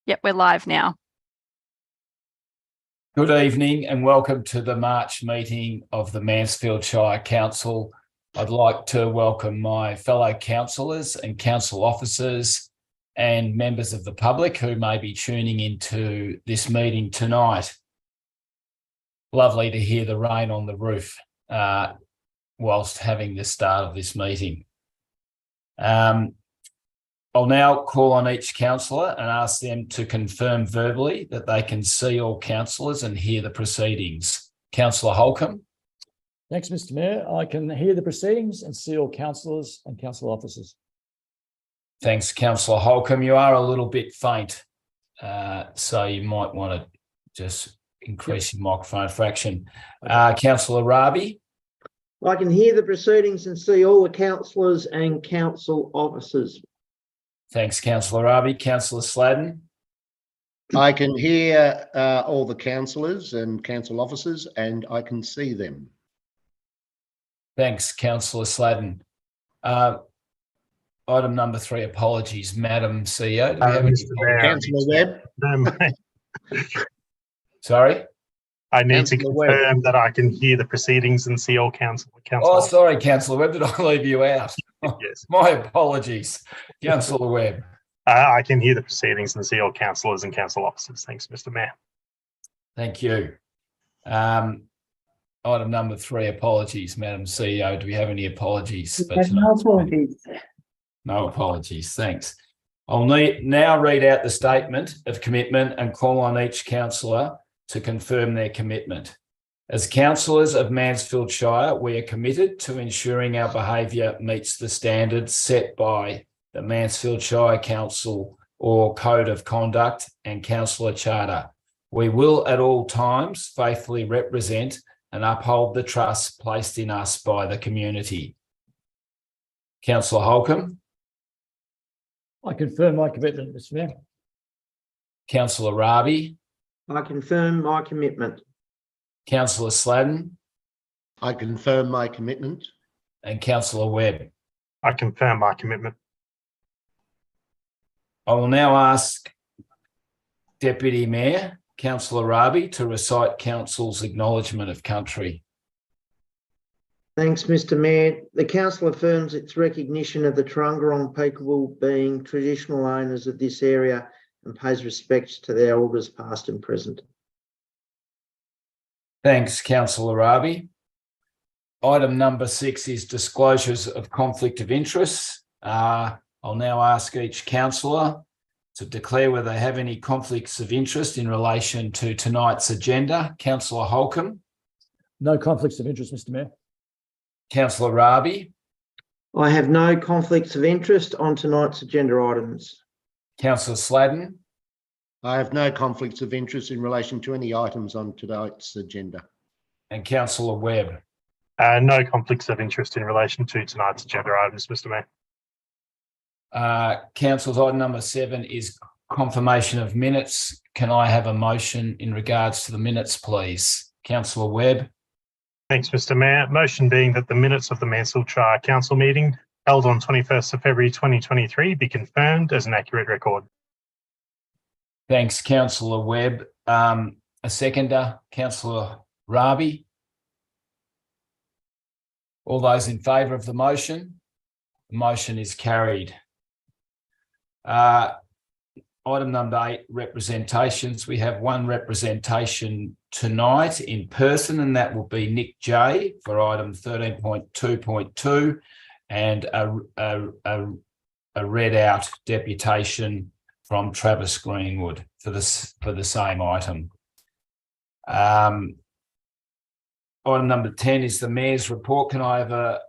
Yep, we're live now. Good evening and welcome to the March meeting of the Mansfield Shire Council. I'd like to welcome my fellow councillors and council officers and members of the public who may be tuning into this meeting tonight. Lovely to hear the rain on the roof whilst having the start of this meeting. I'll now call on each councillor and ask them to confirm verbally that they can see all councillors and hear the proceedings. Councillor Holcomb. Thanks, Mr. Mayor. I can hear the proceedings and see all councillors and council officers. Thanks, Councillor Holcomb. You are a little bit faint, so you might want to just increase your microphone fraction. Councillor Rabi. I can hear the proceedings and see all the councillors and council officers. Thanks, Councillor Rabi. Councillor Sladden. I can hear all the councillors and council officers and I can see them. Thanks, Councillor Sladden. Item number 3, apologies, Madam CEO. Do we have any Councillor Webb. Sorry? I need to Councillor confirm Webb. that I can hear the proceedings and see all council. Oh, sorry, Councillor Webb. Did I leave you out? Yes. My apologies. Councillor Webb. I can hear the proceedings and see all councillors and council officers. Thanks, Mr. Mayor. Thank you. Item number 3, apologies, Madam CEO. Do we have any apologies? No apologies. No apologies. Thanks. I'll now read out the statement of commitment and call on each councillor to confirm their commitment. As councillors of Mansfield Shire, we are committed to ensuring our behaviour meets the standards set by the Mansfield Shire Council or Code of Conduct and Councillor Charter. We will at all times faithfully represent and uphold the trust placed in us by the community. Councillor Holcomb. I confirm my commitment, Mr. Mayor. Councillor Rabi. I confirm my commitment. Councillor Sladden. I confirm my commitment. And Councillor Webb. I confirm my commitment. I will now ask Deputy Mayor, Councillor Rabi, to recite Council's acknowledgement of country. Thanks, Mr. Mayor. The council affirms its recognition of the Tarongaron people being traditional owners of this area and pays respects to their elders past and present. Thanks, Councillor Rabi. Item number 6 is disclosures of conflict of interest. I'll now ask each councillor to declare whether they have any conflicts of interest in relation to tonight's agenda. Councillor Holcomb. No conflicts of interest, Mr. Mayor. Councillor Rabi. I have no conflicts of interest on tonight's agenda items. Councillor Sladden. I have no conflicts of interest in relation to any items on tonight's agenda. And Councillor Webb. No conflicts of interest in relation to tonight's agenda items, Mr. Mayor. Council's item number 7 is confirmation of minutes. Can I have a motion in regards to the minutes, please? Councillor Webb. Thanks, Mr. Mayor. Motion being that the minutes of the Mansfield Shire Council meeting held on 21st of February 2023 be confirmed as an accurate record. Thanks, Councillor Webb. A seconder, Councillor Rabi. All those in favour of the motion? The motion is carried. Item number 8, representations. We have one representation tonight in person, and that will be Nick J for item 13.2.2 and a read out deputation from Travis Greenwood for the same item. Item number 10 is the Mayor's report. Can I have a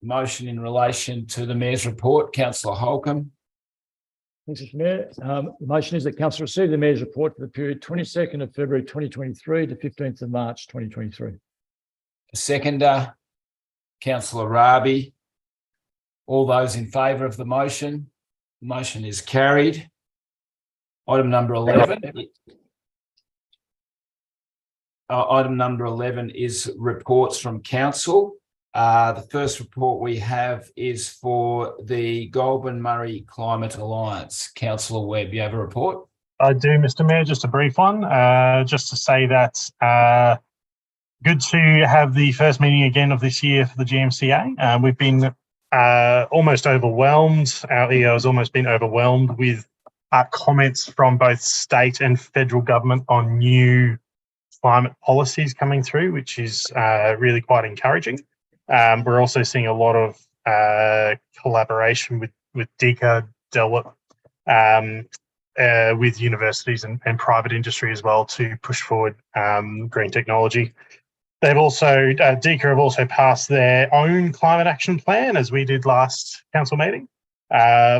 motion in relation to the Mayor's report? Councillor Holcomb. Thanks, Mr. Mayor. The motion is that council receive the Mayor's report for the period 22nd of February 2023 to 15th of March 2023. A seconder, Councillor Rabi. All those in favour of the motion? The motion is carried. Item number 11. Item number 11 is reports from council. The first report we have is for the Goulburn Murray Climate Alliance. Councillor Webb, you have a report? I do, Mr. Mayor. Just a brief one. Just to say that good to have the first meeting again of this year for the GMCA. We've been almost overwhelmed. Our EO has almost been overwhelmed with comments from both state and federal government on new climate policies coming through, which is really quite encouraging. We're also seeing a lot of collaboration with DECA, DELWIP, with universities and private industry as well to push forward green technology. They've also, DECA have also passed their own climate action plan, as we did last council meeting,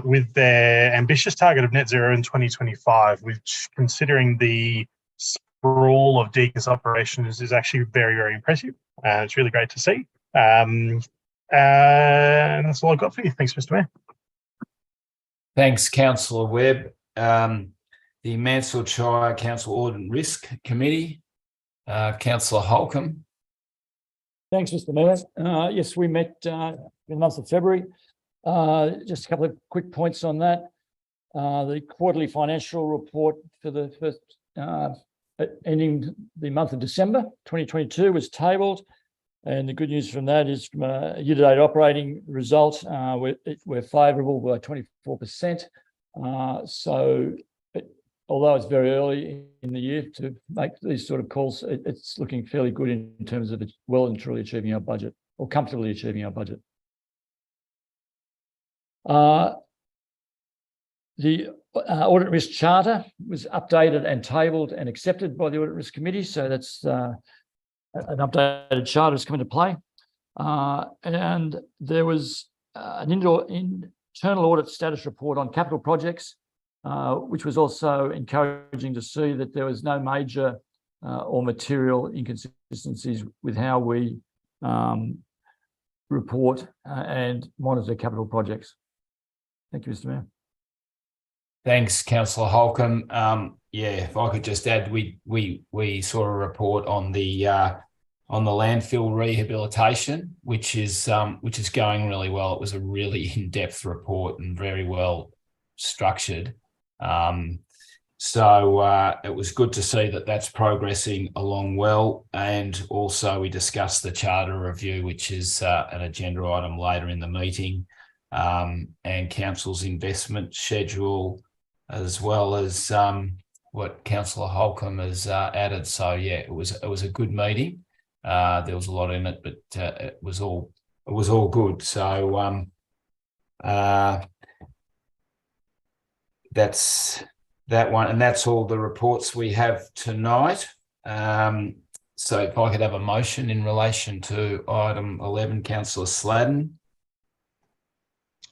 with their ambitious target of net zero in 2025, which, considering the sprawl of DECA's operations, is actually very, very impressive. It's really great to see. And that's all I've got for you. Thanks, Mr. Mayor. Thanks, Councillor Webb. The Mansfield Shire Council Audit and Risk Committee, Councillor Holcomb. Thanks, Mr. Mayor. Yes, we met in the month of February. Just a couple of quick points on that. The quarterly financial report for the first ending the month of December 2022 was tabled. And the good news from that is, from a year-to-date operating result, we're favourable by 24%. So although it's very early in the year to make these sort of calls, it's looking fairly good in terms of it well and truly achieving our budget, or comfortably achieving our budget. The Audit Risk Charter was updated and tabled and accepted by the Audit Risk Committee. So that's an updated charter has come into play. And there was an internal audit status report on capital projects, which was also encouraging to see that there was no major or material inconsistencies with how we report and monitor capital projects. Thank you, Mr. Mayor. Thanks, Councillor Holcomb. Yeah, if I could just add, we saw a report on the landfill rehabilitation, which is going really well. It was a really in-depth report and very well structured. So it was good to see that that's progressing along well. And also we discussed the charter review, which is an agenda item later in the meeting, and council's investment schedule, as well as what Councillor Holcomb has added. So yeah, it was a good meeting. There was a lot in it, but it was all good. So that's that one, and that's all the reports we have tonight. So if I could have a motion in relation to item 11, Councillor Sladden.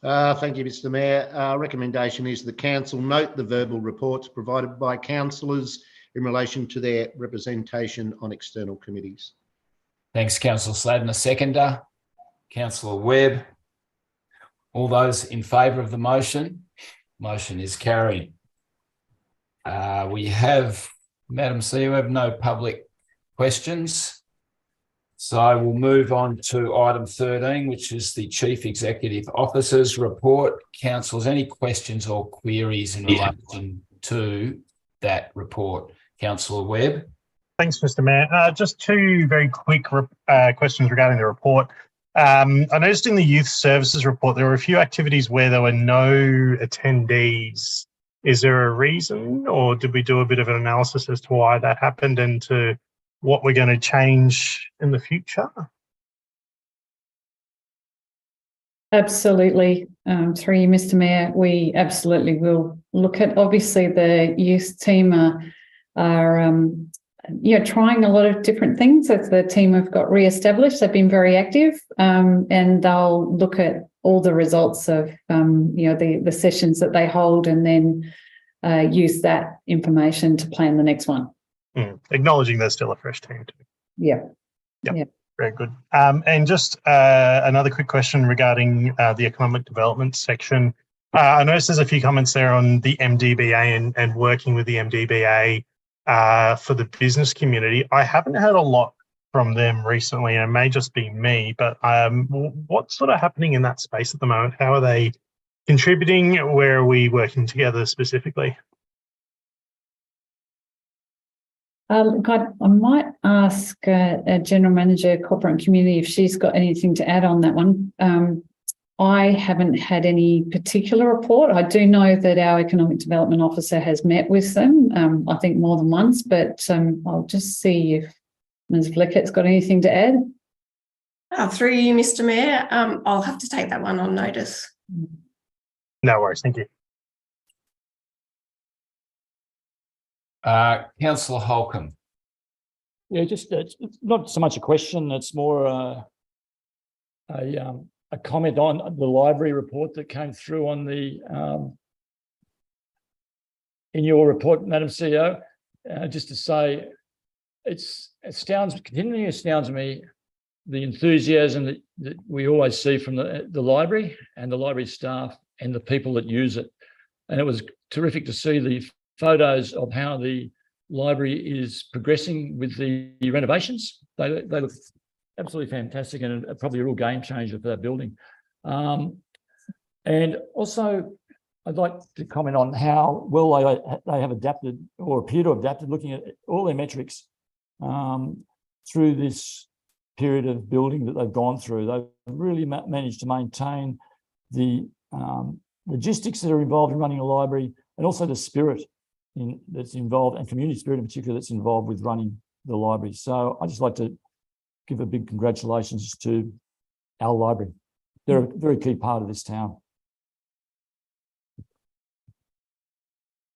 Thank you, Mr. Mayor. Our recommendation is the council note the verbal reports provided by councillors in relation to their representation on external committees. Thanks, Councillor Sladden. A seconder, Councillor Webb. All those in favour of the motion? Motion is carried. We have, Madam CEO, we have no public questions. So we'll move on to item 13, which is the Chief Executive Officer's report. Councillors, any questions or queries in relation to that report? Councillor Webb. Thanks, Mr. Mayor. Just two very quick questions regarding the report. I noticed in the Youth Services report, there were a few activities where there were no attendees. Is there a reason, or did we do a bit of an analysis as to why that happened and to what we're going to change in the future? Absolutely. Through you, Mr. Mayor, we absolutely will look at, obviously the youth team are trying a lot of different things as the team have got re-established. They've been very active, and they'll look at all the results of the sessions that they hold, and then use that information to plan the next one. Acknowledging there's still a fresh team too. Yeah. Very good. And just another quick question regarding the economic development section. I noticed there's a few comments there on the MDBA and working with the MDBA for the business community. I haven't heard a lot from them recently, and it may just be me, but what's sort of happening in that space at the moment? How are they contributing? Where are we working together specifically? Look, I might ask General Manager Corporate and Community if she's got anything to add on that one. I haven't had any particular report. I do know that our Economic Development Officer has met with them, I think more than once, but I'll just see if Ms. Flickett's got anything to add. Through you, Mr. Mayor, I'll have to take that one on notice. No worries. Thank you. Councillor Holcomb. Yeah, just it's not so much a question, it's more a comment on the library report that came through on the in your report, Madam CEO. Just to say, it continually astounds me the enthusiasm that we always see from the library and the library staff and the people that use it. And it was terrific to see the photos of how the library is progressing with the renovations. They look absolutely fantastic and probably a real game changer for that building. And also, I'd like to comment on how well they have adapted or appear to have adapted, looking at all their metrics through this period of building that they've gone through. They've really managed to maintain the logistics that are involved in running a library, and also the spirit that's involved, and community spirit in particular, that's involved with running the library. So I'd just like to give a big congratulations to our library. They're a very key part of this town.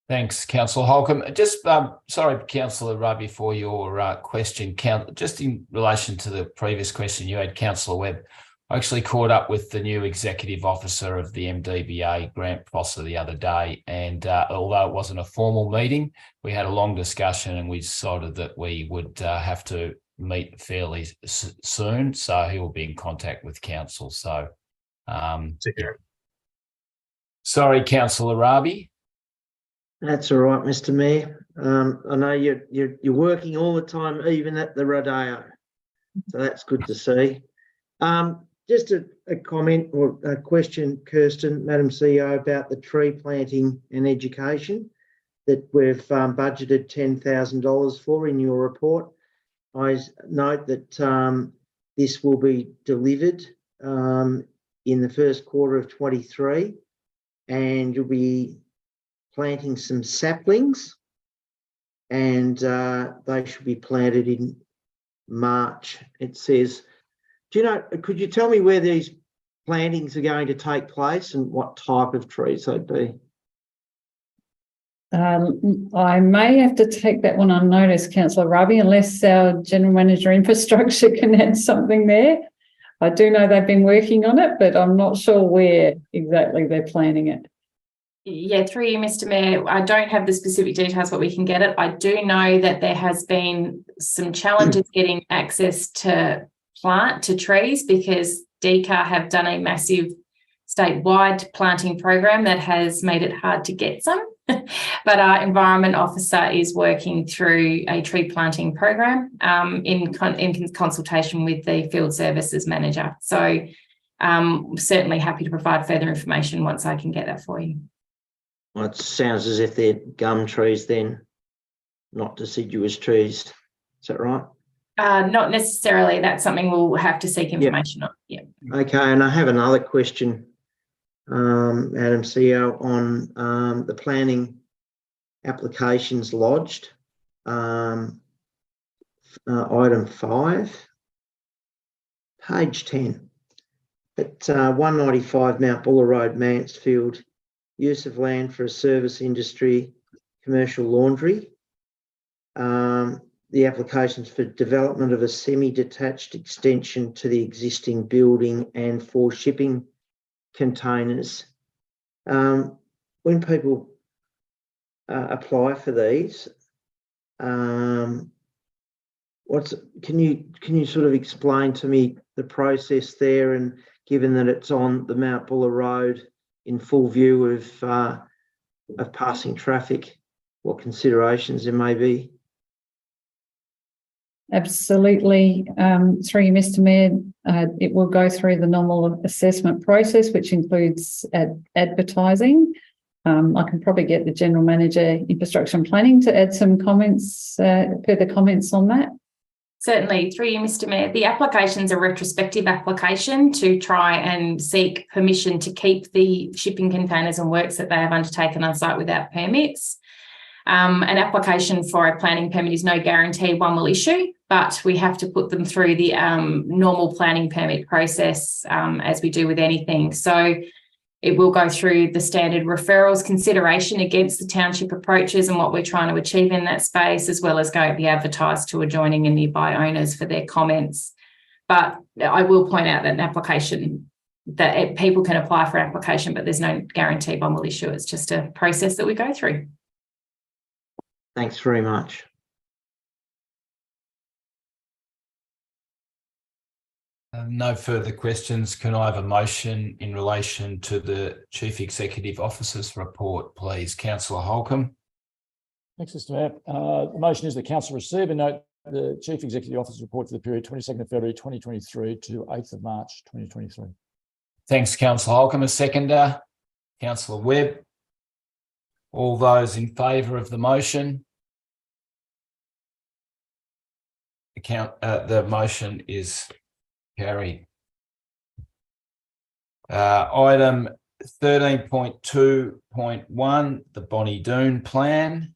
Thanks, Councillor Holcomb. Just sorry, Councillor Ruby, for your question. Just in relation to the previous question you had, Councillor Webb, I actually caught up with the new executive officer of the MDBA, Grant Prosser, the other day, and although it wasn't a formal meeting, we had a long discussion and we decided that we would have to meet fairly soon. So he will be in contact with council. So, sorry, Councillor Rabi. That's all right, Mr. Mayor. I know you're working all the time, even at the Rodeo, so that's good to see. Just a comment or a question, Kirsten, Madam CEO, about the tree planting and education that we've budgeted $10,000 for in your report. I note that this will be delivered in the first quarter of 23, and you'll be planting some saplings, and they should be planted in March, it says. Do you know, could you tell me where these plantings are going to take place and what type of trees they'd be? I may have to take that one on notice, Councillor Rabi, unless our General Manager Infrastructure can add something there. I do know they've been working on it, but I'm not sure where exactly they're planning it. Yeah, through you, Mr. Mayor, I don't have the specific details, but we can get it. I do know that there has been some challenges getting access to trees, because DCAR have done a massive statewide planting program that has made it hard to get some. But our Environment Officer is working through a tree planting program in consultation with the Field Services Manager. So certainly happy to provide further information once I can get that for you. Well, it sounds as if they're gum trees then, not deciduous trees. Is that right? Not necessarily. That's something we'll have to seek information on. Yeah. Okay, and I have another question, Madam CEO, on the planning applications lodged. Item 5, page 10. At 195 Mount Buller Road, Mansfield, use of land for a service industry, commercial laundry. The applications for development of a semi-detached extension to the existing building and for shipping containers. When people apply for these, can you sort of explain to me the process there, and given that it's on the Mount Buller Road in full view of passing traffic, what considerations there may be? Absolutely. Through you, Mr. Mayor, it will go through the normal assessment process, which includes advertising. I can probably get the General Manager, Infrastructure and Planning, to add some comments, further comments on that. Certainly, through you, Mr. Mayor. The application is a retrospective application to try and seek permission to keep the shipping containers and works that they have undertaken on site without permits. An application for a planning permit is no guarantee one will issue, but we have to put them through the normal planning permit process as we do with anything. So it will go through the standard referrals, consideration against the township approaches and what we're trying to achieve in that space, as well as be advertised to adjoining and nearby owners for their comments. But I will point out that an application, that people can apply for an application, but there's no guarantee one will issue. It's just a process that we go through. Thanks very much. No further questions. Can I have a motion in relation to the Chief Executive Officer's report, please? Councillor Holcomb. Thanks, Mr. Mayor. The motion is the council receive and note the Chief Executive Officer's report for the period 22nd of February 2023 to 8th of March 2023. Thanks, Councillor Holcomb. A seconder, Councillor Webb. All those in favour of the motion? The motion is carried. Item 13.2.1, the Bonnie Doon Plan.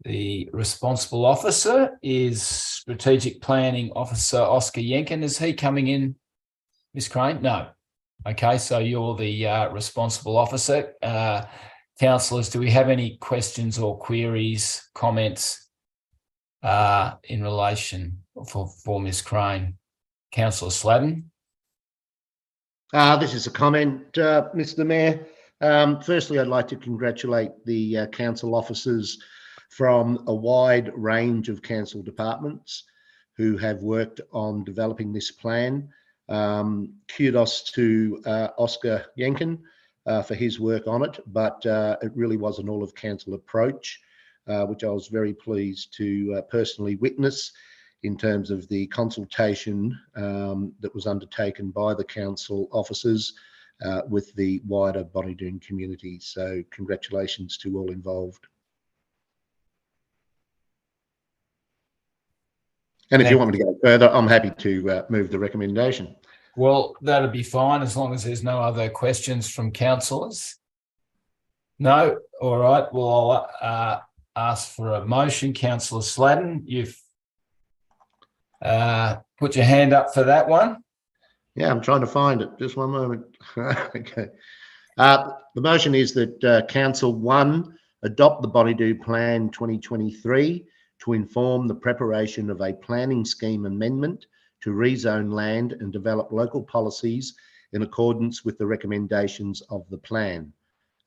The responsible officer is Strategic Planning Officer Oscar Yenkin. Is he coming in, Ms. Crane? No. Okay, so you're the responsible officer. Councillors, do we have any questions or queries, comments in relation for Ms. Crane? Councillor Sladden. This is a comment, Mr. Mayor. Firstly, I'd like to congratulate the council officers from a wide range of council departments who have worked on developing this plan. Kudos to Oscar Yenkin for his work on it, but it really was an all of council approach, which I was very pleased to personally witness in terms of the consultation that was undertaken by the council officers with the wider Bonnie Doon community. So congratulations to all involved. And if you want me to go further, I'm happy to move the recommendation. Well, that'd be fine as long as there's no other questions from councillors. No? All right. Well, I'll ask for a motion. Councillor Sladden, you've put your hand up for that one. Yeah, I'm trying to find it. Just one moment. Okay. The motion is that Council 1 adopt the Bonnie Doon Plan 2023 to inform the preparation of a planning scheme amendment to rezone land and develop local policies in accordance with the recommendations of the plan.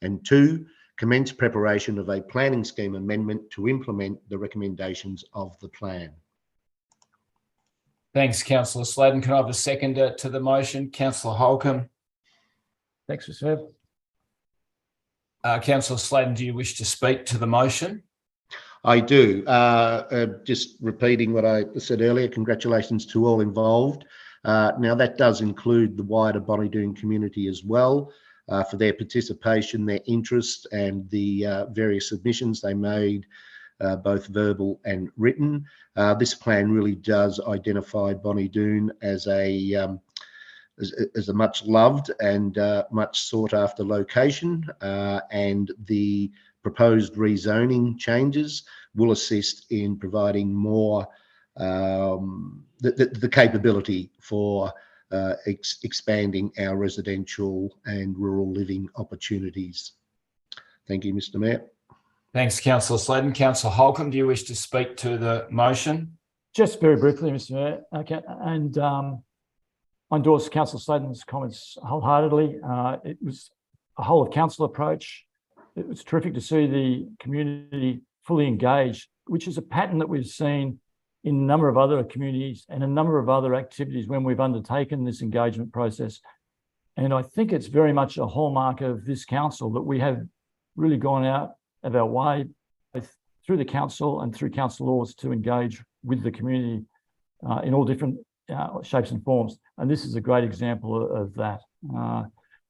And 2, commence preparation of a planning scheme amendment to implement the recommendations of the plan. Thanks, Councillor Sladden. Can I have a seconder to the motion? Councillor Holcomb. Thanks, Mr. Mayor. Councillor Sladden, do you wish to speak to the motion? I do. Just repeating what I said earlier, congratulations to all involved. Now that does include the wider Bonnie Doon community as well for their participation, their interest and the various submissions they made, both verbal and written. This plan really does identify Bonnie Doon as a much loved and much sought after location, and the proposed rezoning changes will assist in providing more the capability for expanding our residential and rural living opportunities. Thank you, Mr. Mayor. Thanks, Councillor Sladden. Councillor Holcomb, do you wish to speak to the motion? Just very briefly, Mr. Mayor. Okay, and I endorse Councillor Sladden's comments wholeheartedly. It was a whole of council approach. It was terrific to see the community fully engaged, which is a pattern that we've seen in a number of other communities and a number of other activities when we've undertaken this engagement process. And I think it's very much a hallmark of this council that we have really gone out of our way, both through the council and through council laws, to engage with the community in all different shapes and forms. And this is a great example of that.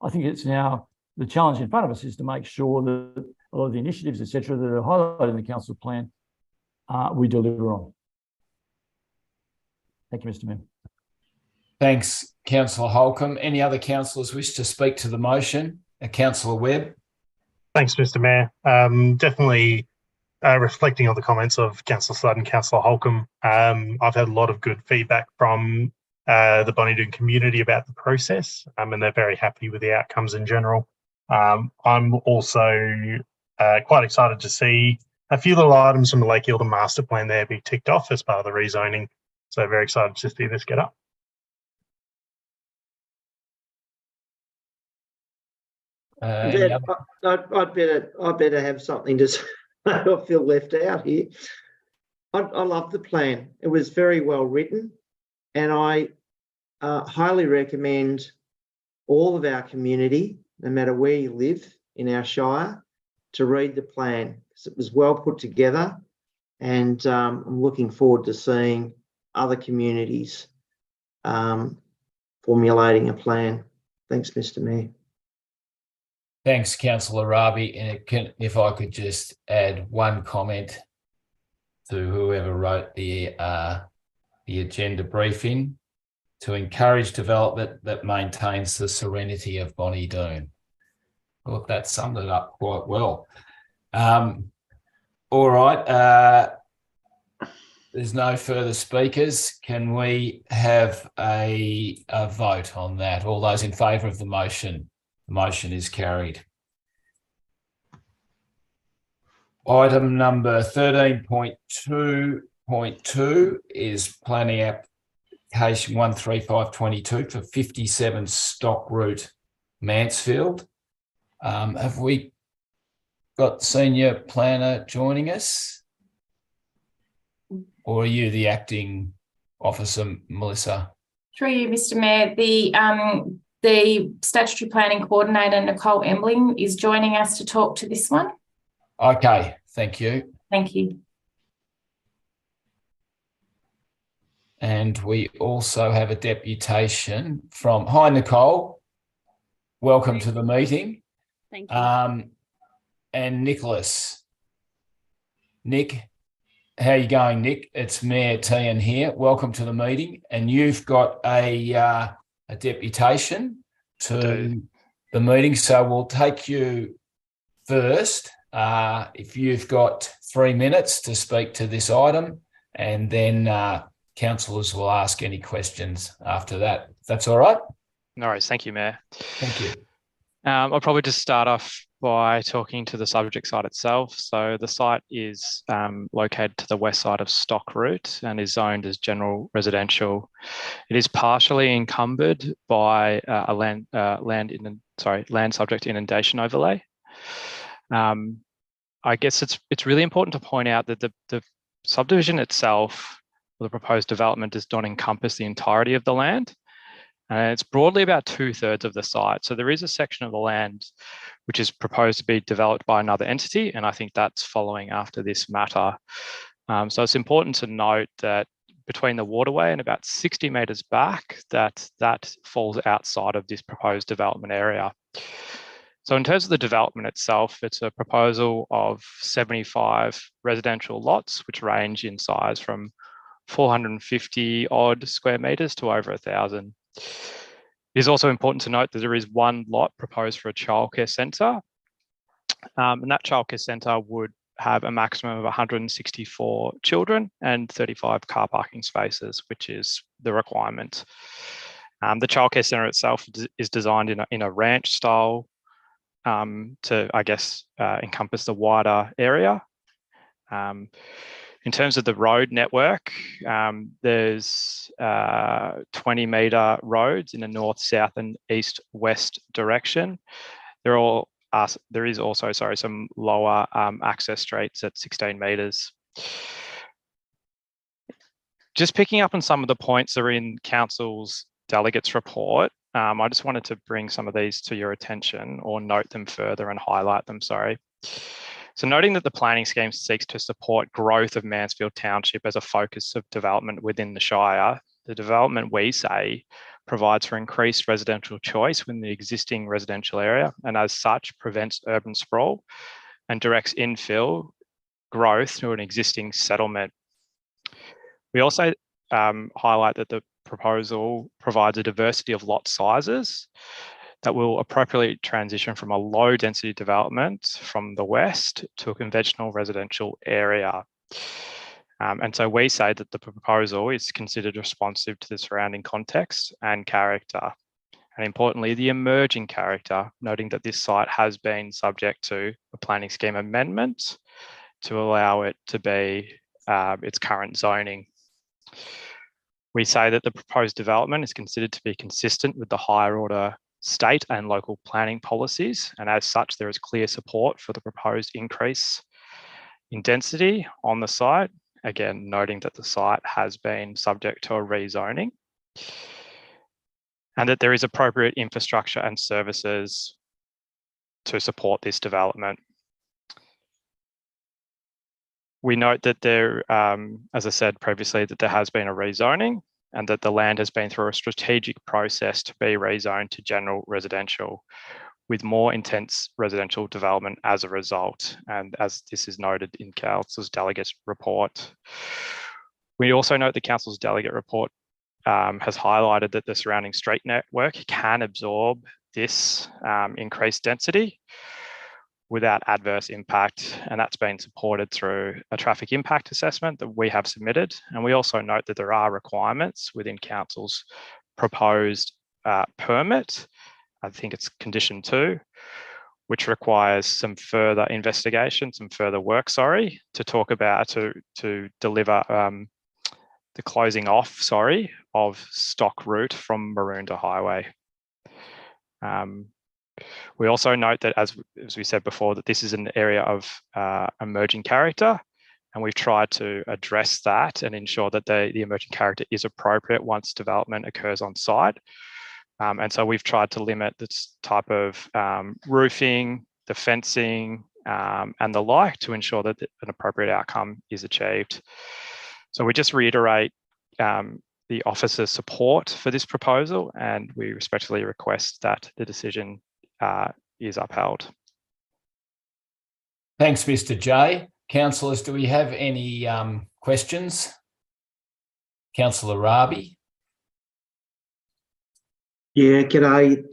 I think it's now the challenge in front of us is to make sure that a lot of the initiatives, etc., that are highlighted in the council plan, we deliver on. Thank you, Mr. Mayor. Thanks, Councillor Holcomb. Any other councillors wish to speak to the motion? Councillor Webb. Thanks, Mr. Mayor. Definitely reflecting on the comments of Councillor Sludd and Councillor Holcomb. I've had a lot of good feedback from the Bonnydoon community about the process, and they're very happy with the outcomes in general. I'm also quite excited to see a few little items from the Lake Eildon master plan there be ticked off as part of the rezoning. So very excited to see this get up. I'd better have something to say. I feel left out here. I love the plan. It was very well written, and I highly recommend all of our community, no matter where you live in our shire, to read the plan, because it was well put together, and I'm looking forward to seeing other communities formulating a plan. Thanks, Mr. Mayor. Thanks, Councillor Rabi. And if I could just add one comment to whoever wrote the agenda briefing, to encourage development that maintains the serenity of Bonnydoon. I thought that summed it up quite well. All right. There's no further speakers. Can we have a vote on that? All those in favour of the motion? The motion is carried. Item number 13.2.2 is planning application 13522 for 57 Stock Route, Mansfield. Have we got senior planner joining us? Or are you the acting officer, Melissa? Through you, Mr. Mayor, the statutory planning coordinator, Nicole Embling, is joining us to talk to this one. Okay, thank you. Thank you. And we also have a deputation from, hi, Nicole. Welcome to the meeting. Thank you. And Nicholas. Nick, how are you going, Nick? It's Mayor Tian here. Welcome to the meeting. And you've got a deputation to the meeting, so we'll take you first. If you've got 3 minutes to speak to this item, and then councillors will ask any questions after that. If that's all right? No worries. Thank you, Mayor. Thank you. I'll probably just start off by talking to the subject site itself. So the site is located to the west side of Stock Route and is zoned as general residential. It is partially encumbered by a land subject inundation overlay. I guess it's really important to point out that the subdivision itself, or the proposed development, does not encompass the entirety of the land. And it's broadly about 2/3 of the site. So there is a section of the land which is proposed to be developed by another entity, and I think that's following after this matter. So it's important to note that between the waterway and about 60 metres back, that falls outside of this proposed development area. So in terms of the development itself, it's a proposal of 75 residential lots, which range in size from 450 odd square metres to over 1,000. It is also important to note that there is one lot proposed for a childcare centre, and that childcare centre would have a maximum of 164 children and 35 car parking spaces, which is the requirement. The childcare centre itself is designed in a ranch style to, I guess, encompass the wider area. In terms of the road network, there's 20-metre roads in a north, south, and east, west direction. There is also, some lower access streets at 16 metres. Just picking up on some of the points that are in Council's delegates report, I just wanted to bring some of these to your attention, or note them further and highlight them, So noting that the planning scheme seeks to support growth of Mansfield Township as a focus of development within the Shire, the development, we say, provides for increased residential choice within the existing residential area, and as such prevents urban sprawl and directs infill growth through an existing settlement. We also highlight that the proposal provides a diversity of lot sizes that will appropriately transition from a low density development from the west to a conventional residential area. And so we say that the proposal is considered responsive to the surrounding context and character. And importantly, the emerging character, noting that this site has been subject to a planning scheme amendment to allow it to be its current zoning. We say that the proposed development is considered to be consistent with the higher order state and local planning policies. And as such, there is clear support for the proposed increase in density on the site. Again, noting that the site has been subject to a rezoning and that there is appropriate infrastructure and services to support this development. We note that there, as I said previously, that there has been a rezoning and that the land has been through a strategic process to be rezoned to general residential with more intense residential development as a result. And as this is noted in Council's delegate report. We also note the Council's delegate report has highlighted that the surrounding street network can absorb this increased density without adverse impact. And that's been supported through a traffic impact assessment that we have submitted. And we also note that there are requirements within Council's proposed permit. I think it's condition 2, which requires some further investigation, some further work, to talk about, to deliver the closing off, of stock route from Maroondah Highway. We also note that, as we said before, that this is an area of emerging character, and we've tried to address that and ensure that the emerging character is appropriate once development occurs on site. And so we've tried to limit this type of roofing, the fencing, and the like to ensure that an appropriate outcome is achieved. So we just reiterate the officer's support for this proposal, and we respectfully request that the decision is upheld. Thanks, Mr. J. Councillors, do we have any questions? Councillor Rabi. Yeah, g'day.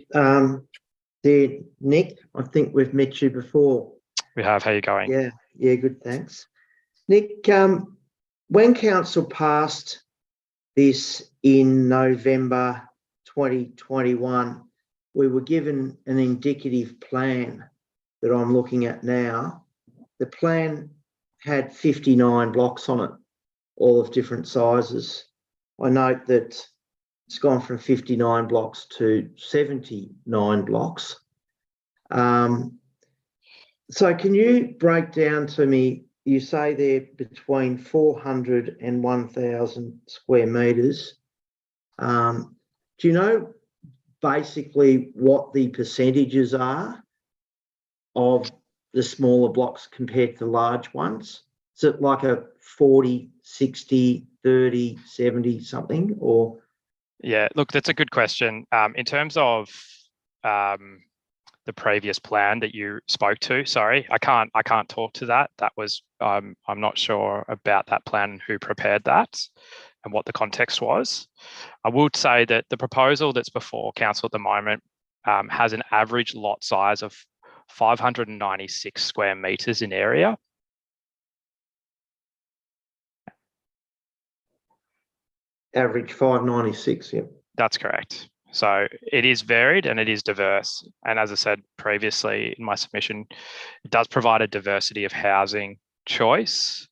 There, Nick. I think we've met you before. We have. How are you going? Yeah, good, thanks. Nick, when council passed this in November 2021, we were given an indicative plan that I'm looking at now. The plan had 59 blocks on it, all of different sizes. I note that it's gone from 59 blocks to 79 blocks. So can you break down to me, you say they're between 400 and 1,000 square metres. Do you know basically what the percentages are of the smaller blocks compared to large ones? Is it like a 40, 60, 30, 70 something, or? Yeah, look, that's a good question. In terms of the previous plan that you spoke to, sorry, I can't talk to that. That was, I'm not sure about that plan and who prepared that and what the context was. I would say that the proposal that's before council at the moment has an average lot size of 596 square metres in area. Average 596, yeah. That's correct. So it is varied and it is diverse. And as I said previously in my submission, it does provide a diversity of housing choice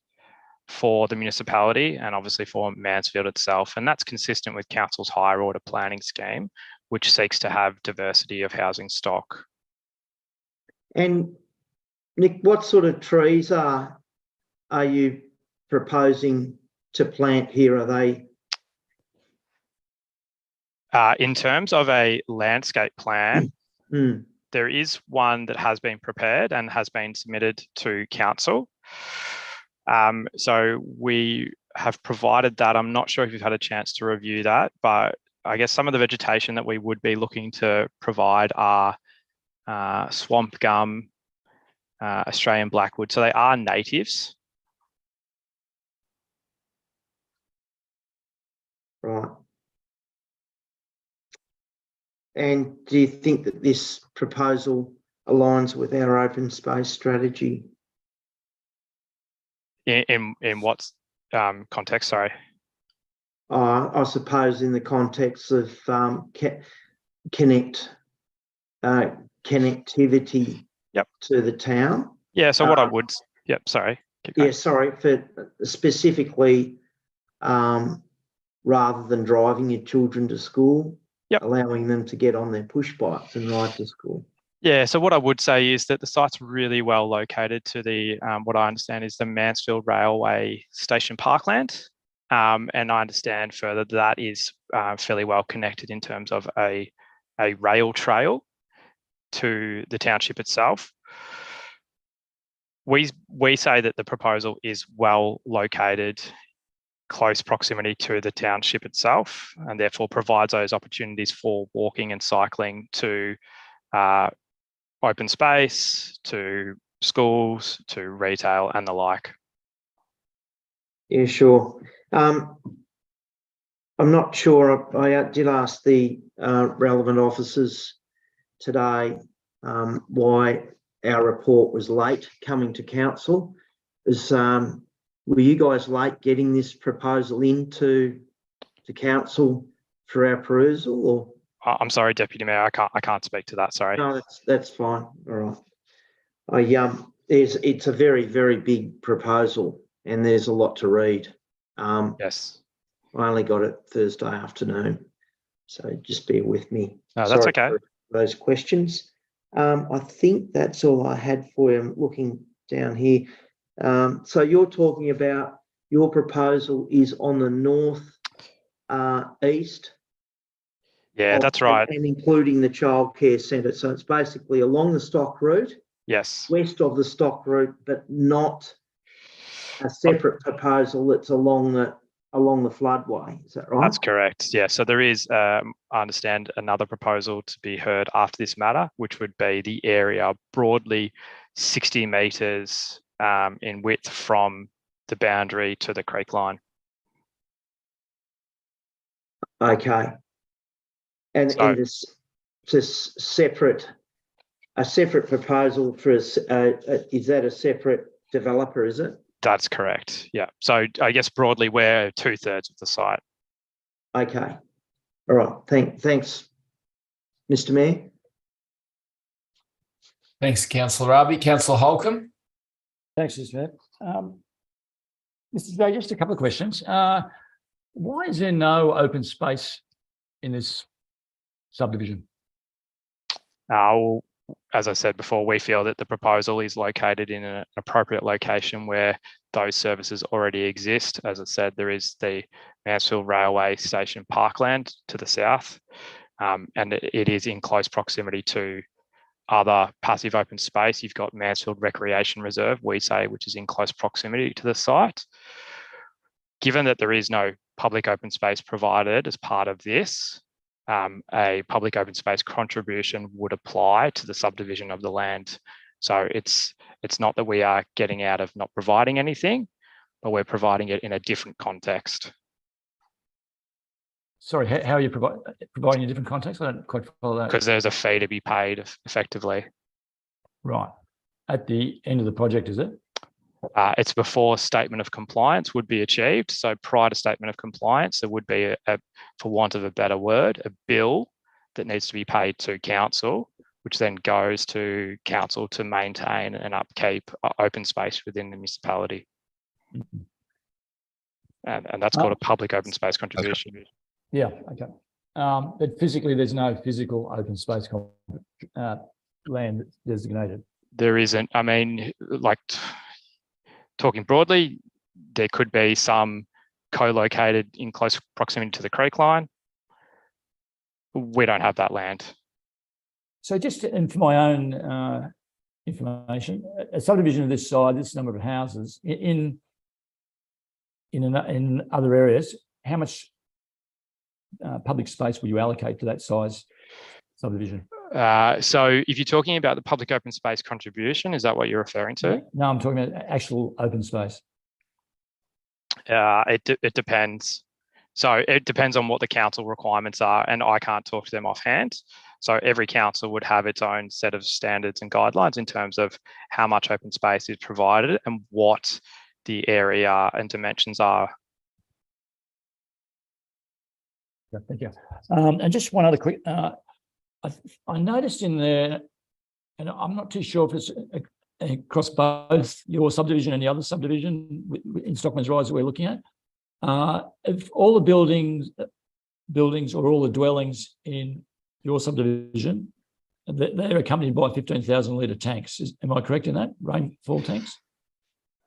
for the municipality and obviously for Mansfield itself. And that's consistent with council's higher order planning scheme, which seeks to have diversity of housing stock. And Nick, what sort of trees are you proposing to plant here? Are they? In terms of a landscape plan, there is one that has been prepared and has been submitted to council. So we have provided that. I'm not sure if you've had a chance to review that, but I guess some of the vegetation that we would be looking to provide are swamp gum, Australian blackwood. So they are natives. Right. And do you think that this proposal aligns with our open space strategy? In what context? Sorry. I suppose in the context of connectivity to the town. Yeah. So what I would. Yep. Sorry. Yeah. Sorry for specifically, rather than driving your children to school, allowing them to get on their push bikes and ride to school. Yeah, so what I would say is that the site's really well located to the, what I understand is the Mansfield Railway Station Parkland. And I understand further that is fairly well connected in terms of a rail trail to the township itself. We say that the proposal is well located, close proximity to the township itself, and therefore provides those opportunities for walking and cycling to open space, to schools, to retail and the like. Yeah, sure. I'm not sure. I did ask the relevant officers today why our report was late coming to council. Were you guys late getting this proposal into the council for our perusal, or? I'm sorry, Deputy Mayor, I can't speak to that. Sorry. No, that's fine. All right. It's a very, very big proposal, and there's a lot to read. Yes. I only got it Thursday afternoon, so just bear with me. No, that's okay. For those questions. I think that's all I had for you. I'm looking down here. So you're talking about your proposal is on the north east. Yeah, that's right. And including the childcare centre. So it's basically along the stock route. Yes. West of the stock route, but not a separate proposal that's along the floodway. Is that right? That's correct. Yeah. So there is, I understand, another proposal to be heard after this matter, which would be the area broadly 60 metres in width from the boundary to the creek line. Okay. And this separate proposal for is that a separate developer? Is it? That's correct. Yeah. So I guess broadly we're 2/3 of the site. Okay. All right. Thanks, Mr. Mayor. Thanks, Councillor Raby. Councillor Holcomb. Thanks, Mr. Mayor. Mr. Day, just a couple of questions. Why is there no open space in this subdivision? Well, as I said before, we feel that the proposal is located in an appropriate location where those services already exist. As I said, there is the Mansfield Railway Station Parkland to the south, and it is in close proximity to other passive open space. You've got Mansfield Recreation Reserve, we say, which is in close proximity to the site. Given that there is no public open space provided as part of this, a public open space contribution would apply to the subdivision of the land. So it's not that we are getting out of not providing anything, but we're providing it in a different context. Sorry, how are you providing a different context? I don't quite follow that. Because there's a fee to be paid effectively. Right. At the end of the project, is it? It's before statement of compliance would be achieved. So prior to statement of compliance, there would be, for want of a better word, a bill that needs to be paid to council, which then goes to council to maintain and upkeep open space within the municipality. Mm-hmm. And that's called a public open space contribution. Okay. Yeah, okay. But physically, there's no physical open space land designated. There isn't. I mean, like talking broadly, there could be some co-located in close proximity to the creek line. We don't have that land. So just for my own information, a subdivision of this size, this number of houses in other areas, how much public space will you allocate to that size subdivision? So if you're talking about the public open space contribution, is that what you're referring to? No, I'm talking about actual open space. It depends. So it depends on what the council requirements are, and I can't talk to them offhand. So every council would have its own set of standards and guidelines in terms of how much open space is provided and what the area and dimensions are. Yeah, thank you. And just one other quick, I noticed in there, and I'm not too sure if it's across both your subdivision and the other subdivision in Stockman's Rise that we're looking at, if all the buildings or all the dwellings in your subdivision, they're accompanied by 15,000 litre tanks. Am I correct in that? Rainfall tanks?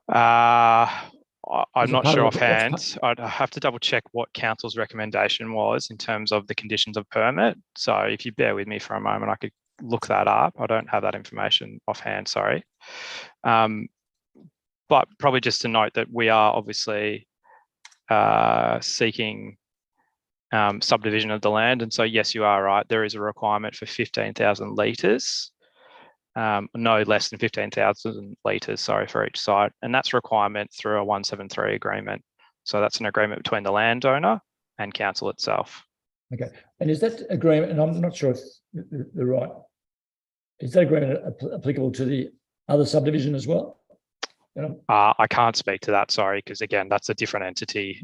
I'm not sure offhand. I'd have to double check what council's recommendation was in terms of the conditions of permit. So if you bear with me for a moment, I could look that up. I don't have that information offhand, sorry. But probably just to note that we are obviously seeking subdivision of the land. And so, yes, you are right. There is a requirement for 15,000 litres. No less than 15,000 litres, sorry, for each site. And that's a requirement through a 173 agreement. So that's an agreement between the landowner and council itself. Okay. And is that agreement, and I'm not sure if they're right, is that agreement applicable to the other subdivision as well? I can't speak to that, sorry, because again, that's a different entity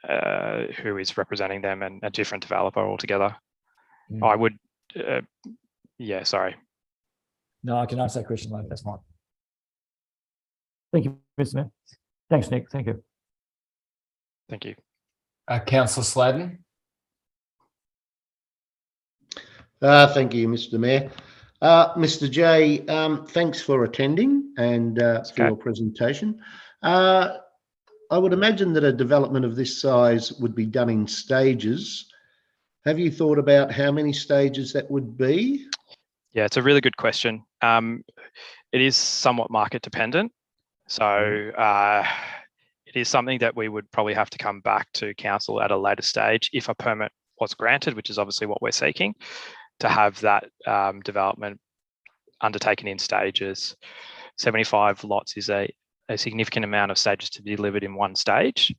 who is representing them and a different developer altogether. I would, yeah, sorry. No, I can answer that question later. That's fine. Thank you, Mr. Mayor. Thanks, Nick. Thank you. Thank you. Councillor Sladden. Thank you, Mr. Mayor. Mr. J, thanks for attending and for your presentation. I would imagine that a development of this size would be done in stages. Have you thought about how many stages that would be? Yeah, it's a really good question. It is somewhat market dependent. So it is something that we would probably have to come back to council at a later stage if a permit was granted, which is obviously what we're seeking, to have that development undertaken in stages. 75 lots is a significant amount of stages to be delivered in one stage.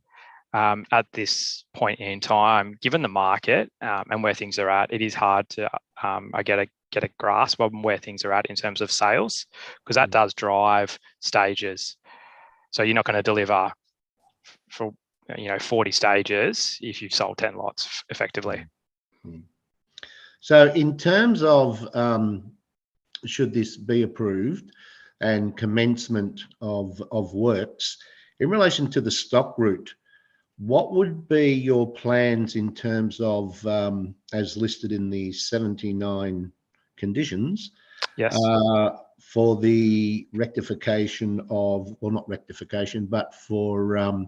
At this point in time, given the market and where things are at, it is hard to get a grasp of where things are at in terms of sales, because that does drive stages. So you're not going to deliver for 40 stages if you've sold 10 lots effectively. So in terms of should this be approved and commencement of works, in relation to the stock route, what would be your plans in terms of, as listed in the 79 conditions, yes, for the rectification of, well, not rectification, but for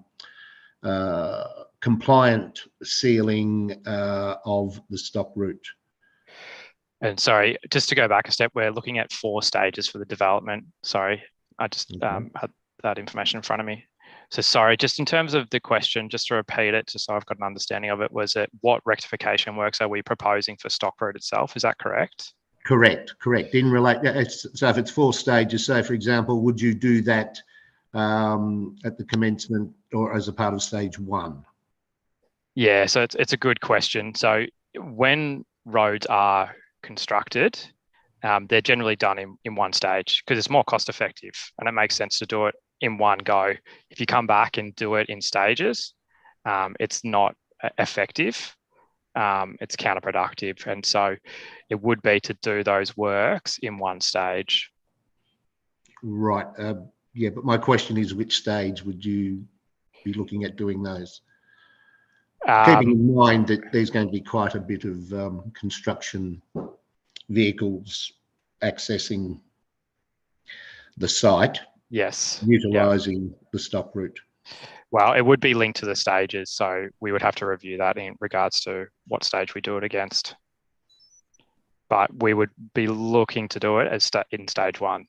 compliant sealing of the stock route? And sorry, just to go back a step, we're looking at 4 stages for the development. Sorry, I just had that information in front of me. So sorry, just in terms of the question, just to repeat it, just so I've got an understanding of it, was it what rectification works are we proposing for stock route itself? Is that correct? Correct. So if it's 4 stages, so for example, would you do that at the commencement or as a part of stage 1? Yeah, so it's a good question. So when roads are constructed, they're generally done in one stage because it's more cost effective and it makes sense to do it in one go. If you come back and do it in stages, it's not effective. It's counterproductive. And so it would be to do those works in one stage. Right. Yeah, but my question is, which stage would you be looking at doing those? Keeping in mind that there's going to be quite a bit of construction vehicles accessing the site. Yes. Utilising the stock route. Well, it would be linked to the stages, so we would have to review that in regards to what stage we do it against. But we would be looking to do it as in stage 1.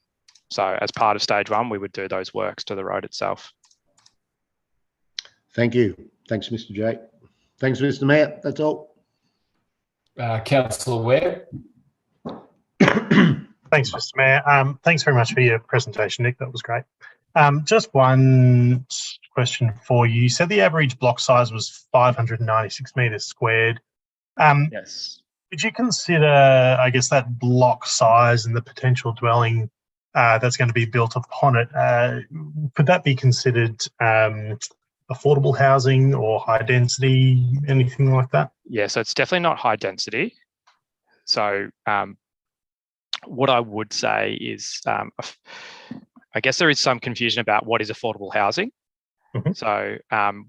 So as part of stage 1, we would do those works to the road itself. Thank you. Thanks, Mr. J. Thanks, Mr. Mayor. That's all. Councillor Webb. Thanks, Mr. Mayor. Thanks very much for your presentation, Nick. That was great. Just one question for you. You said the average block size was 596 metres squared. Yes. Could you consider, I guess, that block size and the potential dwelling that's going to be built upon it? Could that be considered affordable housing or high density, anything like that? Yeah, so it's definitely not high density. So what I would say is, I guess there is some confusion about what is affordable housing. Mm-hmm. So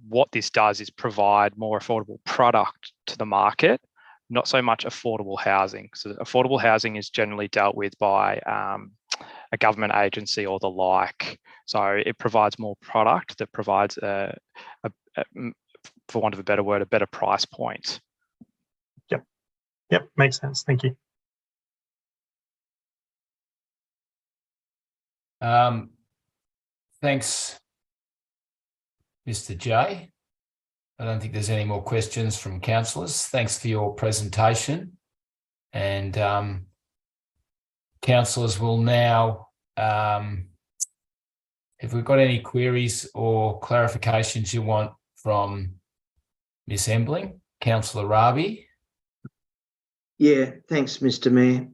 what this does is provide more affordable product to the market, not so much affordable housing. So affordable housing is generally dealt with by a government agency or the like. So it provides more product that provides, for want of a better word, a better price point. Yep, makes sense. Thank you. Thanks, Mr. J. I don't think there's any more questions from councillors. Thanks for your presentation. And councillors will now, if we've got any queries or clarifications you want from Ms. Embling, Councillor Rabi. Yeah, thanks, Mr. Mayor.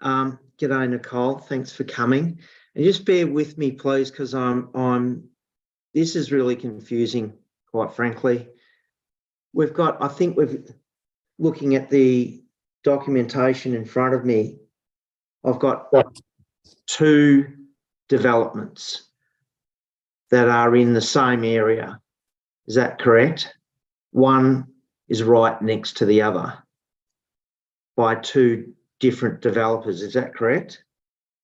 G'day, Nicole. Thanks for coming. And just bear with me, please, because this is really confusing, quite frankly. I think we've looking at the documentation in front of me. I've got 2 developments that are in the same area. Is that correct? One is right next to the other by 2 different developers. Is that correct?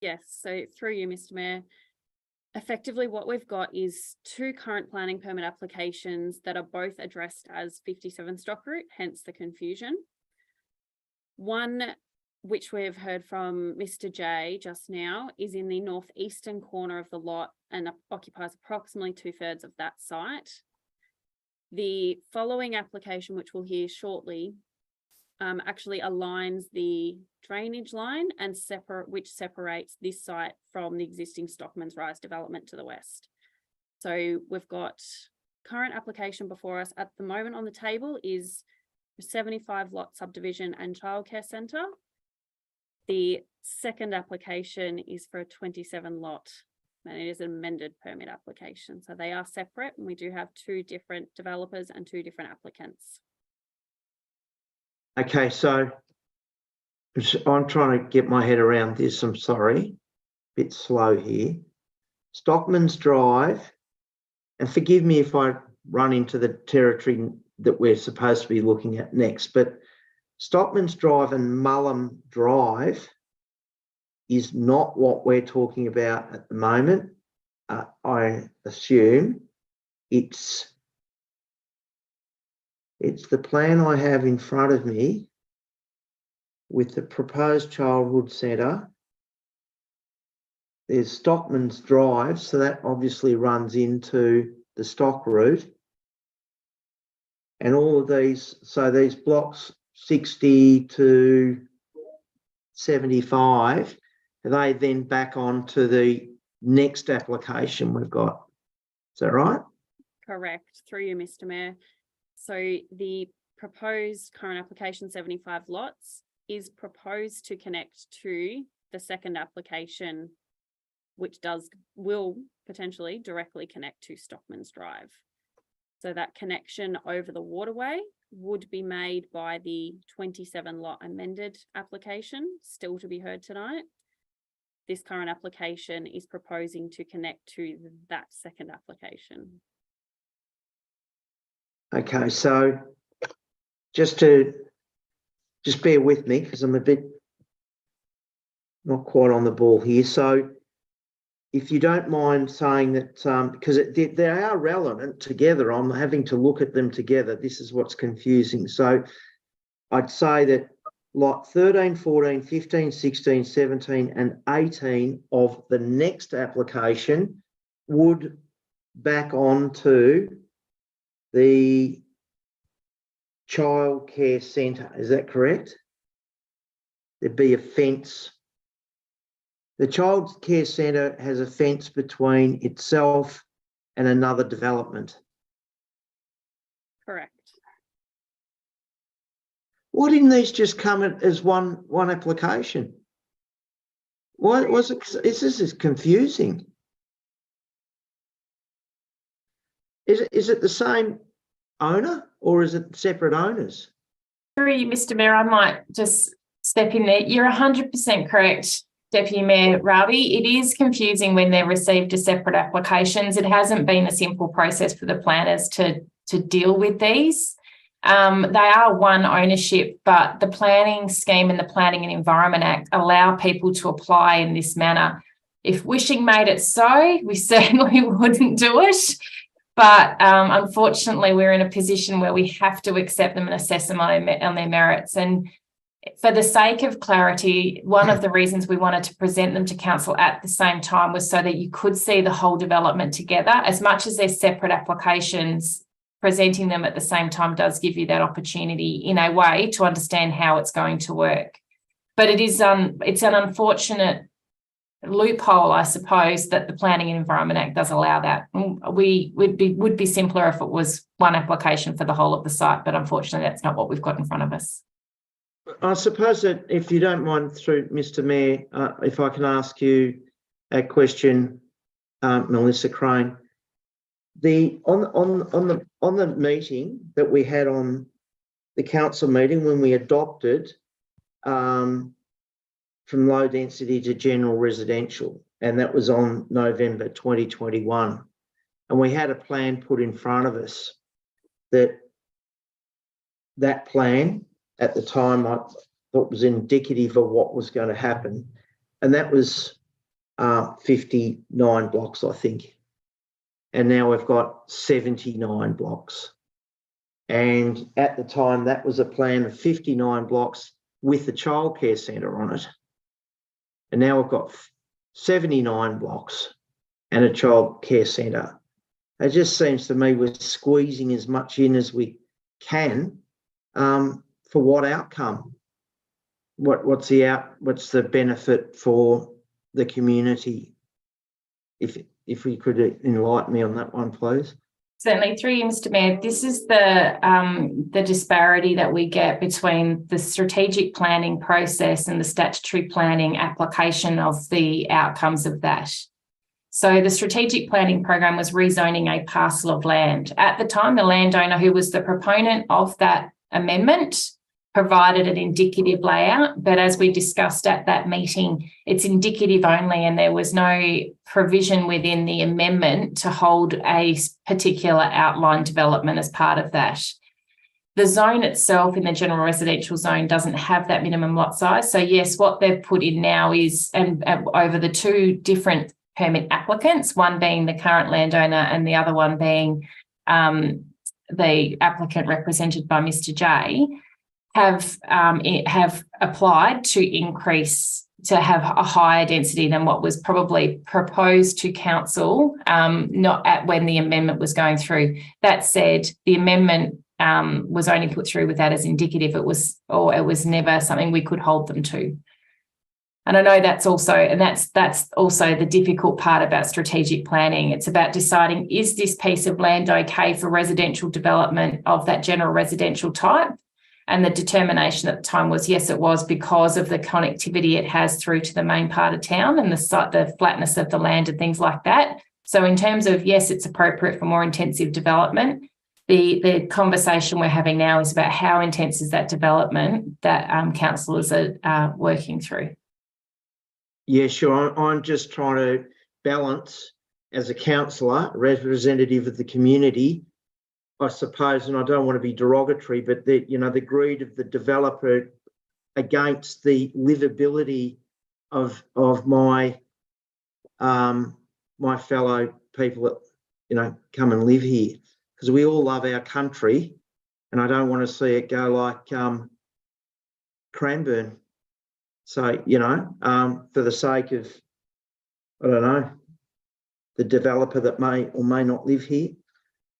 Yes, so through you, Mr. Mayor. Effectively, what we've got is 2 current planning permit applications that are both addressed as 57 Stock Route, hence the confusion. One, which we've heard from Mr. J just now, is in the northeastern corner of the lot and occupies approximately 2/3 of that site. The following application, which we'll hear shortly, actually aligns the drainage line and which separates this site from the existing Stockman's Rise development to the west. So we've got current application before us at the moment on the table is a 75 lot subdivision and childcare centre. The second application is for a 27 lot, and it is an amended permit application. So they are separate, and we do have 2 different developers and 2 different applicants. Okay, so I'm trying to get my head around this. I'm sorry, a bit slow here. Stockman's Drive, and forgive me if I run into the territory that we're supposed to be looking at next, but Stockman's Drive and Mullum Drive is not what we're talking about at the moment. I assume it's the plan I have in front of me with the proposed childhood centre. There's Stockman's Drive, so that obviously runs into the Stock Route. And all of these, so these blocks 60 to 75, they then back on to the next application we've got. Is that right? Correct, through you, Mr. Mayor. So the proposed current application 75 lots is proposed to connect to the second application, which will potentially directly connect to Stockman's Drive. So that connection over the waterway would be made by the 27 lot amended application, still to be heard tonight. This current application is proposing to connect to that second application. Okay, so just bear with me because I'm a bit not quite on the ball here. So if you don't mind saying that, because they are relevant together, I'm having to look at them together. This is what's confusing. So I'd say that lot 13, 14, 15, 16, 17 and 18 of the next application would back on to the childcare centre. Is that correct? There'd be a fence. The childcare centre has a fence between itself and another development. Correct. Why didn't these just come as one application? Why was it? This is confusing. Is it the same owner or is it separate owners? Through you, Mr. Mayor, I might just step in there. You're 100% correct, Deputy Mayor Rowdy. It is confusing when they're received as separate applications. It hasn't been a simple process for the planners to deal with these. They are one ownership, but the planning scheme and the Planning and Environment Act allow people to apply in this manner. If wishing made it so, we certainly wouldn't do it. But unfortunately, we're in a position where we have to accept them and assess them on their merits. And for the sake of clarity, one of the reasons we wanted to present them to council at the same time was so that you could see the whole development together. As much as they're separate applications, presenting them at the same time does give you that opportunity in a way to understand how it's going to work. But it is it's an unfortunate loophole, I suppose, that the Planning and Environment Act does allow that. Would be simpler if it was one application for the whole of the site, but unfortunately that's not what we've got in front of us. I suppose that if you don't mind, through Mr. Mayor, if I can ask you a question, Melissa Crane. On the meeting that we had on the council meeting when we adopted from low density to general residential, and that was on November 2021, and we had a plan put in front of us that plan at the time I thought was indicative of what was going to happen, and that was 59 blocks, I think. And now we've got 79 blocks. And at the time, that was a plan of 59 blocks with the childcare centre on it. And now we've got 79 blocks and a childcare centre. It just seems to me we're squeezing as much in as we can for what outcome? What's the benefit for the community? If we could enlighten me on that one, please. Certainly, through you, Mr. Mayor, this is the disparity that we get between the strategic planning process and the statutory planning application of the outcomes of that. So the strategic planning program was rezoning a parcel of land. At the time, the landowner who was the proponent of that amendment provided an indicative layout, but as we discussed at that meeting, it's indicative only, and there was no provision within the amendment to hold a particular outline development as part of that. The zone itself in the general residential zone doesn't have that minimum lot size. So yes, what they've put in now is, and over the two different permit applicants, one being the current landowner and the other one being the applicant represented by Mr. J, have applied to increase, to have a higher density than what was probably proposed to council, not at when the amendment was going through. That said, the amendment was only put through with that as indicative. It was never something we could hold them to. And I know that's also the difficult part about strategic planning. It's about deciding, is this piece of land okay for residential development of that general residential type? And the determination at the time was, yes, it was, because of the connectivity it has through to the main part of town and the flatness of the land and things like that. So in terms of, yes, it's appropriate for more intensive development, the conversation we're having now is about how intense is that development that councillors are working through. Yeah, sure. I'm just trying to balance, as a councillor, representative of the community, I suppose, and I don't want to be derogatory, but the greed of the developer against the livability of my my fellow people that come and live here, because we all love our country, and I don't want to see it go like Cranbourne. So for the sake of, I don't know, the developer that may or may not live here,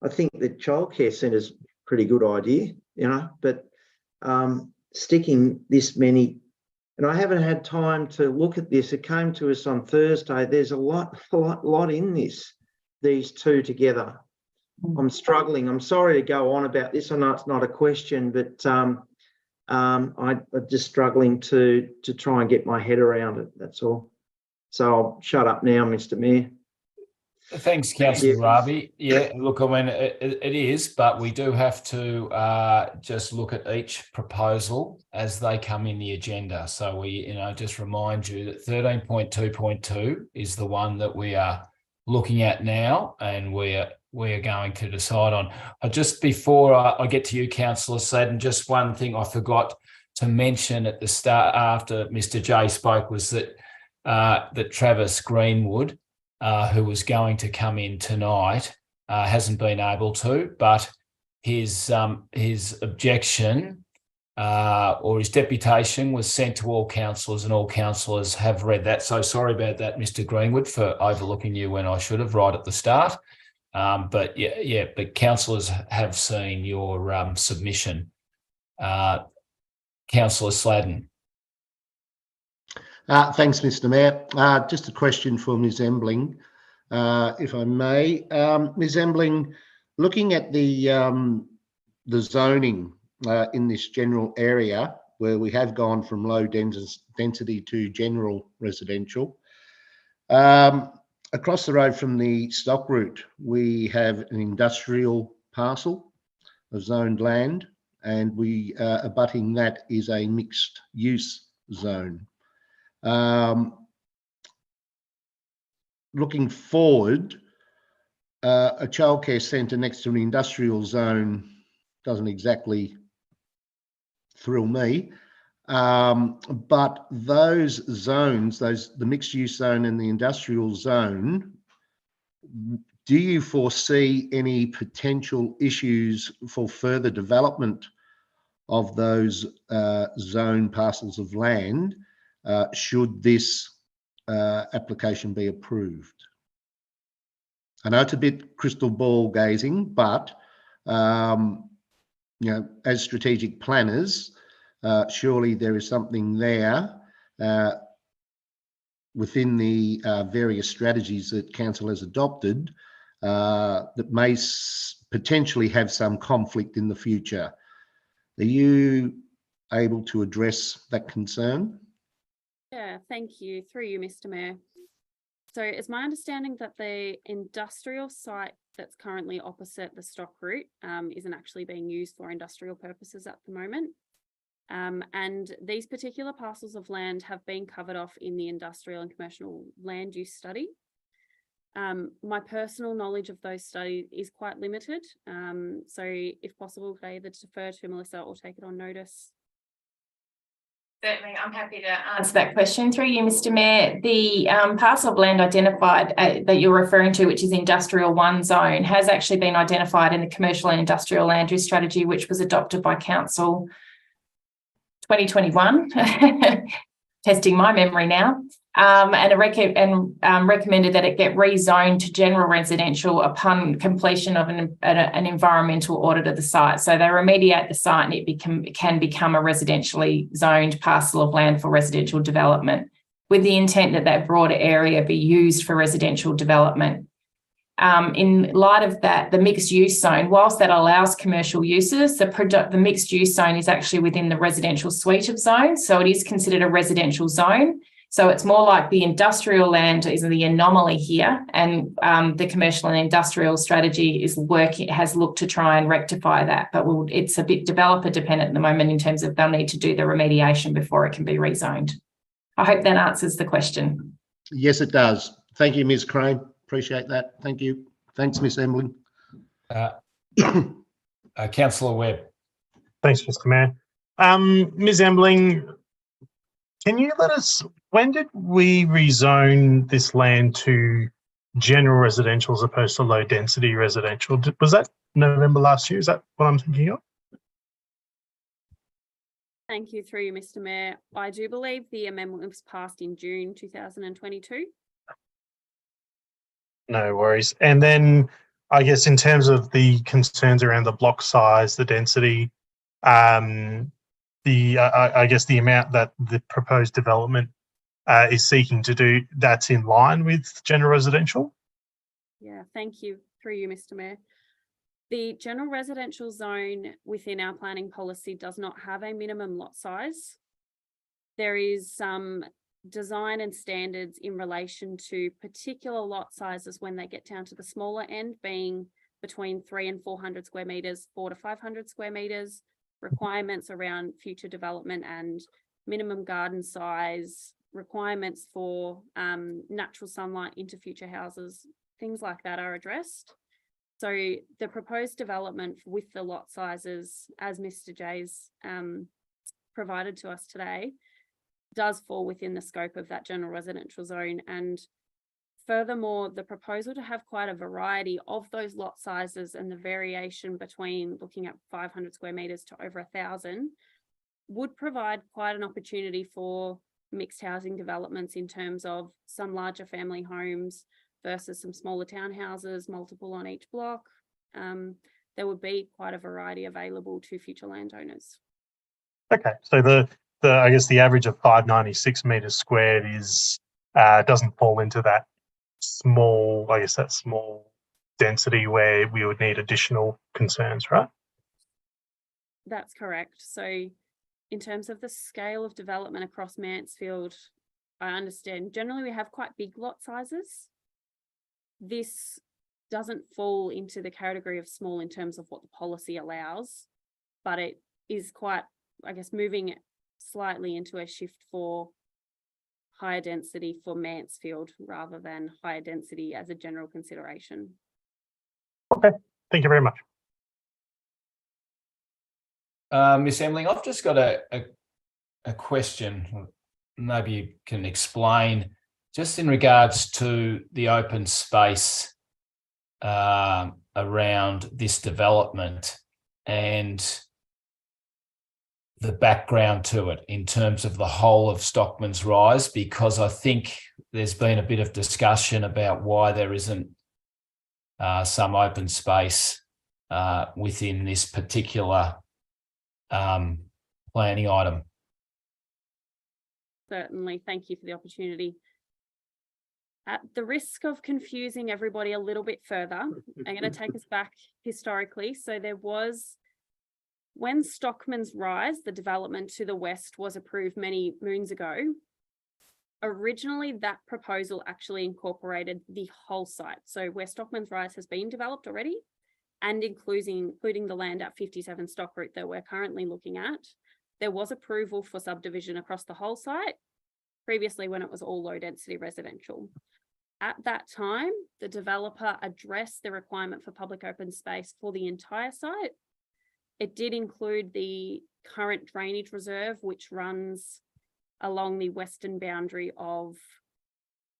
I think the childcare centre is a pretty good idea. you know, but sticking this many, and I haven't had time to look at this. It came to us on Thursday. There's a lot in this, these two together. I'm struggling. I'm sorry to go on about this. I know it's not a question, but I'm just struggling to try and get my head around it. That's all. So I'll shut up now, Mr. Mayor. Thanks, Councillor Ravi. Yeah, look, I mean, it is, but we do have to just look at each proposal as they come in the agenda. So we, you know, just remind you that 13.2.2 is the one that we are looking at now, and we're going to decide on. Just before I get to you, Councillor Seddon, just one thing I forgot to mention at the start after Mr. Jay spoke was that that Travis Greenwood, who was going to come in tonight, hasn't been able to, but his objection or his deputation was sent to all councillors, and all councillors have read that. So sorry about that, Mr. Greenwood, for overlooking you when I should have right at the start. But but councillors have seen your submission. Councillor Sladden. Thanks, Mr. Mayor. Just a question for Ms. Embling, if I may. Ms. Embling, looking at the zoning in this general area where we have gone from low density to general residential, across the road from the stock route, we have an industrial parcel of zoned land, and abutting that is a mixed use zone. Looking forward, a childcare centre next to an industrial zone doesn't exactly thrill me, but those zones, the mixed use zone and the industrial zone, do you foresee any potential issues for further development of those zone parcels of land should this application be approved? I know it's a bit crystal ball gazing, but you know, as strategic planners, surely there is something there within the various strategies that council has adopted that may potentially have some conflict in the future. Are you able to address that concern? Yeah, thank you. Through you, Mr. Mayor. So it's my understanding that the industrial site that's currently opposite the stock route isn't actually being used for industrial purposes at the moment. And these particular parcels of land have been covered off in the industrial and commercial land use study. My personal knowledge of those studies is quite limited. So if possible, could I either defer to Melissa or take it on notice? Certainly, I'm happy to answer that question through you, Mr. Mayor. The parcel of land identified that you're referring to, which is Industrial 1 zone, has actually been identified in the Commercial and Industrial Land Use Strategy, which was adopted by Council 2021, testing my memory now, and recommended that it get rezoned to general residential upon completion of an environmental audit of the site. So they remediate the site and it can become a residentially zoned parcel of land for residential development, with the intent that that broader area be used for residential development. In light of that, the mixed use zone, whilst that allows commercial uses, the mixed use zone is actually within the residential suite of zones. So it is considered a residential zone. So it's more like the industrial land is the anomaly here, and the commercial and industrial strategy has looked to try and rectify that. But it's a bit developer dependent at the moment in terms of they'll need to do the remediation before it can be rezoned. I hope that answers the question. Yes, it does. Thank you, Ms. Crane. Appreciate that. Thank you. Thanks, Ms. Embling. Councillor Webb. Thanks, Mr. Mayor. Ms. Embling, can you let us, when did we rezone this land to general residential as opposed to low density residential? Was that November last year? Is that what I'm thinking of? Thank you, through you, Mr. Mayor. I do believe the amendment was passed in June 2022. No worries. And then I guess in terms of the concerns around the block size, the density, I guess the amount that the proposed development is seeking to do, that's in line with general residential? Yeah, thank you. Through you, Mr. Mayor. The general residential zone within our planning policy does not have a minimum lot size. There is some design and standards in relation to particular lot sizes when they get down to the smaller end, being between 300 and 400 square meters, 400 to 500 square meters, requirements around future development and minimum garden size, requirements for natural sunlight into future houses, things like that are addressed. So the proposed development with the lot sizes, as Mr. Jay's provided to us today, does fall within the scope of that general residential zone. And furthermore, the proposal to have quite a variety of those lot sizes and the variation between looking at 500 square meters to over 1,000 would provide quite an opportunity for mixed housing developments in terms of some larger family homes versus some smaller townhouses, multiple on each block. There would be quite a variety available to future landowners. Okay, so the I guess the average of 596 meters squared is doesn't fall into that small, I guess that small density where we would need additional concerns, right? That's correct. So in terms of the scale of development across Mansfield, I understand generally we have quite big lot sizes. This doesn't fall into the category of small in terms of what the policy allows, but it is quite, I guess, moving slightly into a shift for higher density for Mansfield rather than higher density as a general consideration. Okay, thank you very much. Miss Emling, I've just got a question. Maybe you can explain just in regards to the open space around this development and the background to it in terms of the whole of Stockman's Rise, because I think there's been a bit of discussion about why there isn't some open space within this particular planning item. Certainly, thank you for the opportunity. At the risk of confusing everybody a little bit further, I'm going to take us back historically. So there was, when Stockman's Rise, the development to the west, was approved many moons ago, originally that proposal actually incorporated the whole site. So where Stockman's Rise has been developed already, and including the land at 57 Stock Route that we're currently looking at, there was approval for subdivision across the whole site, previously when it was all low density residential. At that time, the developer addressed the requirement for public open space for the entire site. It did include the current drainage reserve, which runs along the western boundary of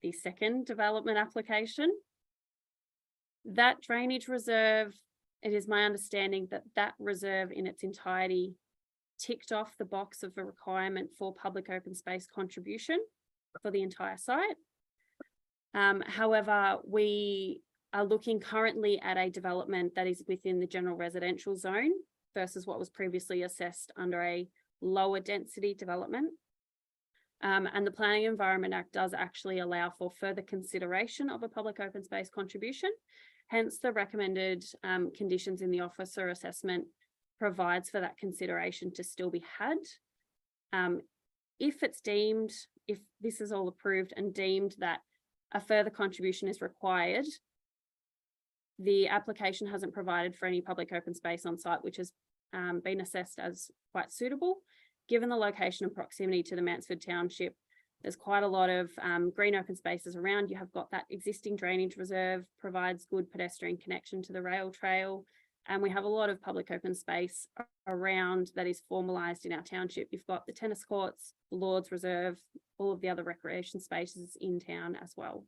the second development application. That drainage reserve, it is my understanding that that reserve in its entirety ticked off the box of a requirement for public open space contribution for the entire site. However, we are looking currently at a development that is within the general residential zone versus what was previously assessed under a lower density development. And the Planning Environment Act does actually allow for further consideration of a public open space contribution. Hence, the recommended conditions in the officer assessment provides for that consideration to still be had. If it's deemed, if this is all approved and deemed that a further contribution is required, the application hasn't provided for any public open space on site, which has been assessed as quite suitable. Given the location and proximity to the Mansfield Township, there's quite a lot of green open spaces around. You have got that existing drainage reserve, provides good pedestrian connection to the rail trail. And we have a lot of public open space around that is formalised in our township. You've got the tennis courts, the Lord's Reserve, all of the other recreation spaces in town as well.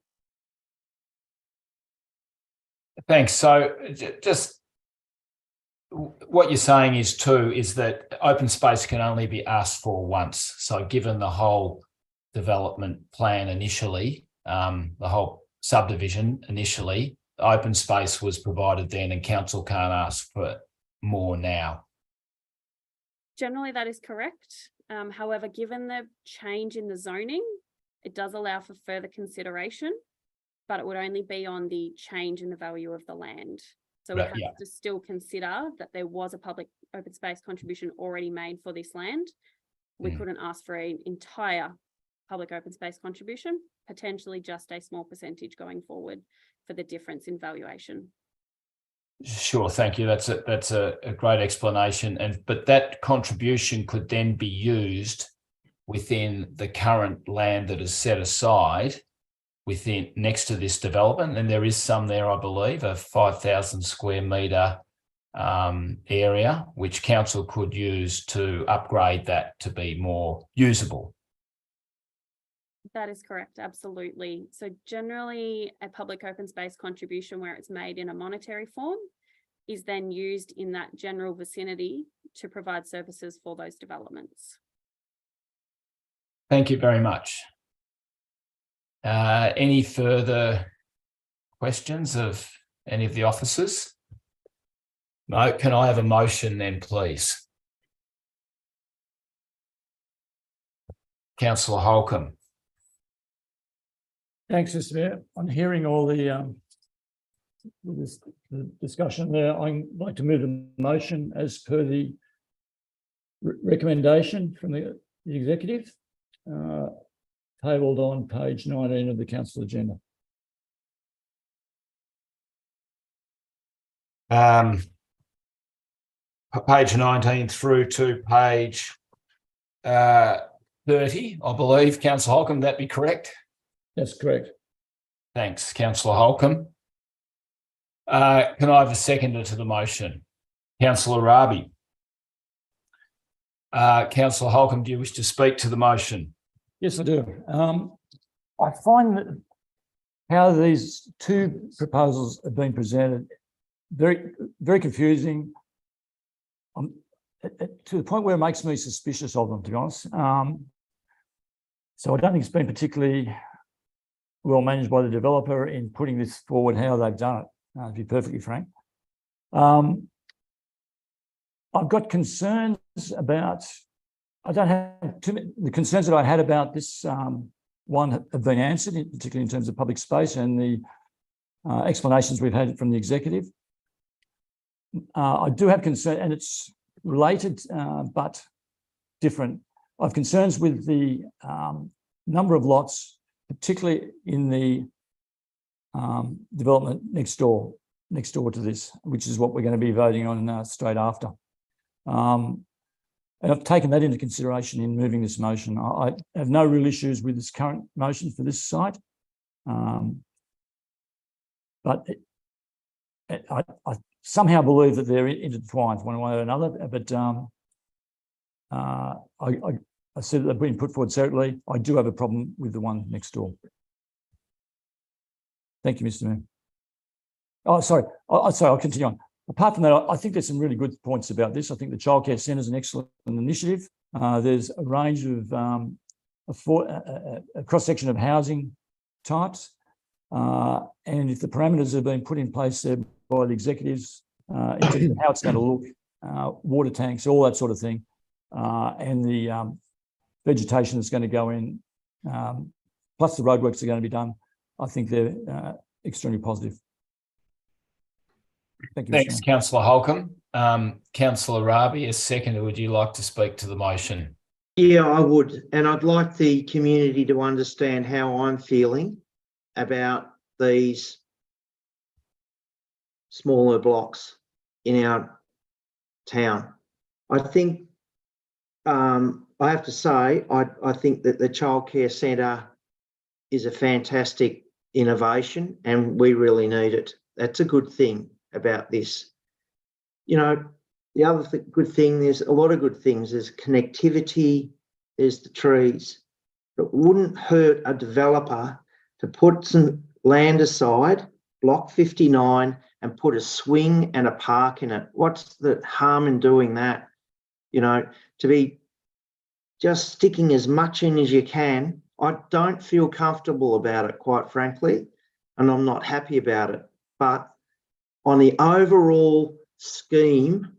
Thanks. So just what you're saying is that open space can only be asked for once. So given the whole development plan initially, the whole subdivision initially, open space was provided then and council can't ask for more now. Generally, that is correct. However, given the change in the zoning, it does allow for further consideration, but it would only be on the change in the value of the land. So we Right, have yeah. to still consider that there was a public open space contribution already made for this land. We couldn't ask for an entire public open space contribution, potentially just a small percentage going forward for the difference in valuation. Sure, thank you. That's a great explanation. But that contribution could then be used within the current land that is set aside within next to this development. And there is some there, I believe, a 5,000 square metre area, which council could use to upgrade that to be more usable. That is correct, absolutely. So generally, a public open space contribution where it's made in a monetary form is then used in that general vicinity to provide services for those developments. Thank you very much. Any further questions of any of the officers? No, can I have a motion then, please? Councillor Holcomb. Thanks, Mr. Mayor. On hearing all the discussion there, I'd like to move the motion as per the recommendation from the executive, tabled on page 19 of the council agenda. Page 19 through to page 30, I believe, Councillor Holcomb, that be correct? That's correct. Thanks, Councillor Holcomb. Can I have a seconder to the motion? Councillor Rabi. Councillor Holcomb, do you wish to speak to the motion? Yes, I do. I find that how these two proposals have been presented very, very confusing, to the point where it makes me suspicious of them, to be honest. So I don't think it's been particularly well managed by the developer in putting this forward how they've done it, to be perfectly frank. I've got concerns about, I don't have too many, the concerns that I had about this one have been answered, particularly in terms of public space and the explanations we've had from the executive. I do have concern, and it's related but different. I have concerns with the number of lots, particularly in the development next door to this, which is what we're going to be voting on straight after. And I've taken that into consideration in moving this motion. I have no real issues with this current motion for this site, but I somehow believe that they're intertwined one way or another. But I see that they've been put forward separately. I do have a problem with the one next door. Thank you, Mr. Mayor. Oh, sorry. I'll continue on. Apart from that, I think there's some really good points about this. I think the childcare centre is an excellent initiative. There's a range of a cross-section of housing types. And if the parameters have been put in place there by the executives, in terms of how it's going to look, water tanks, all that sort of thing, and the vegetation that's going to go in, plus the roadworks are going to be done, I think they're extremely positive. Thank you. Thanks, Councillor Holcomb. Councillor Rabi, a seconder, would you like to speak to the motion? Yeah, I would. And I'd like the community to understand how I'm feeling about these smaller blocks in our town. I think, I have to say, I think that the childcare centre is a fantastic innovation and we really need it. That's a good thing about this. You know, the other good thing, there's a lot of good things. There's connectivity, there's the trees. It wouldn't hurt a developer to put some land aside, block 59, and put a swing and a park in it. What's the harm in doing that? You know, to be just sticking as much in as you can. I don't feel comfortable about it, quite frankly, and I'm not happy about it. But on the overall scheme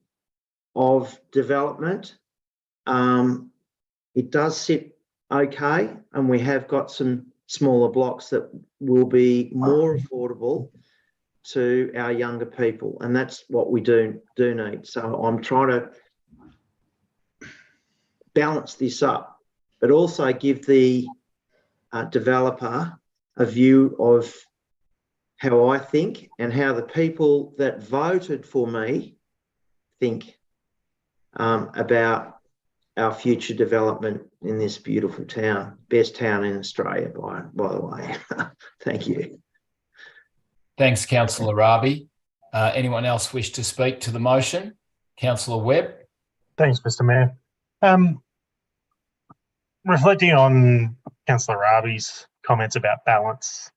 of development, It does sit okay, and we have got some smaller blocks that will be more affordable to our younger people, and that's what we do need. So I'm trying to balance this up, but also give the developer a view of how I think and how the people that voted for me think about our future development in this beautiful town, best town in Australia, by the way. Thank you. Thanks, Councillor Rabi. Anyone else wish to speak to the motion? Councillor Webb. Thanks, Mr. Mayor. Reflecting on Councillor Rabi's comments about balance,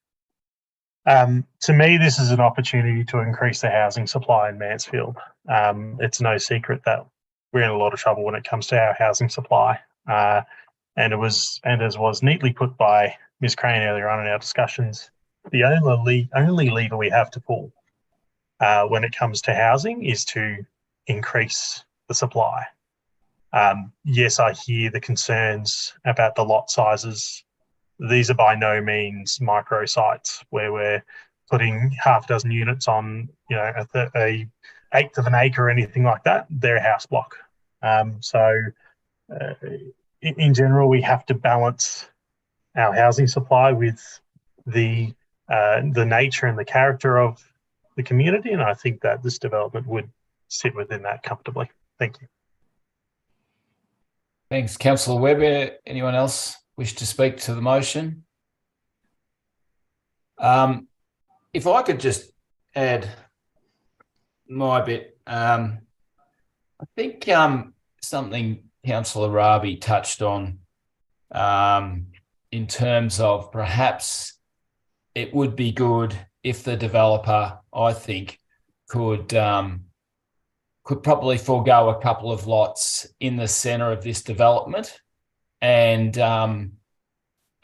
to me, this is an opportunity to increase the housing supply in Mansfield. It's no secret that we're in a lot of trouble when it comes to our housing supply. And as was neatly put by Ms. Crane earlier on in our discussions, the only lever we have to pull when it comes to housing is to increase the supply. Yes, I hear the concerns about the lot sizes. These are by no means micro sites where we're putting half a dozen units on, a eighth of an acre or anything like that. They're a house block. In general, we have to balance our housing supply with the nature and the character of the community, and I think that this development would sit within that comfortably. Thank you. Thanks, Councillor Webb. Anyone else wish to speak to the motion? If I could just add my bit, I think something Councillor Rabi touched on in terms of perhaps it would be good if the developer, I think, could probably forego a couple of lots in the centre of this development and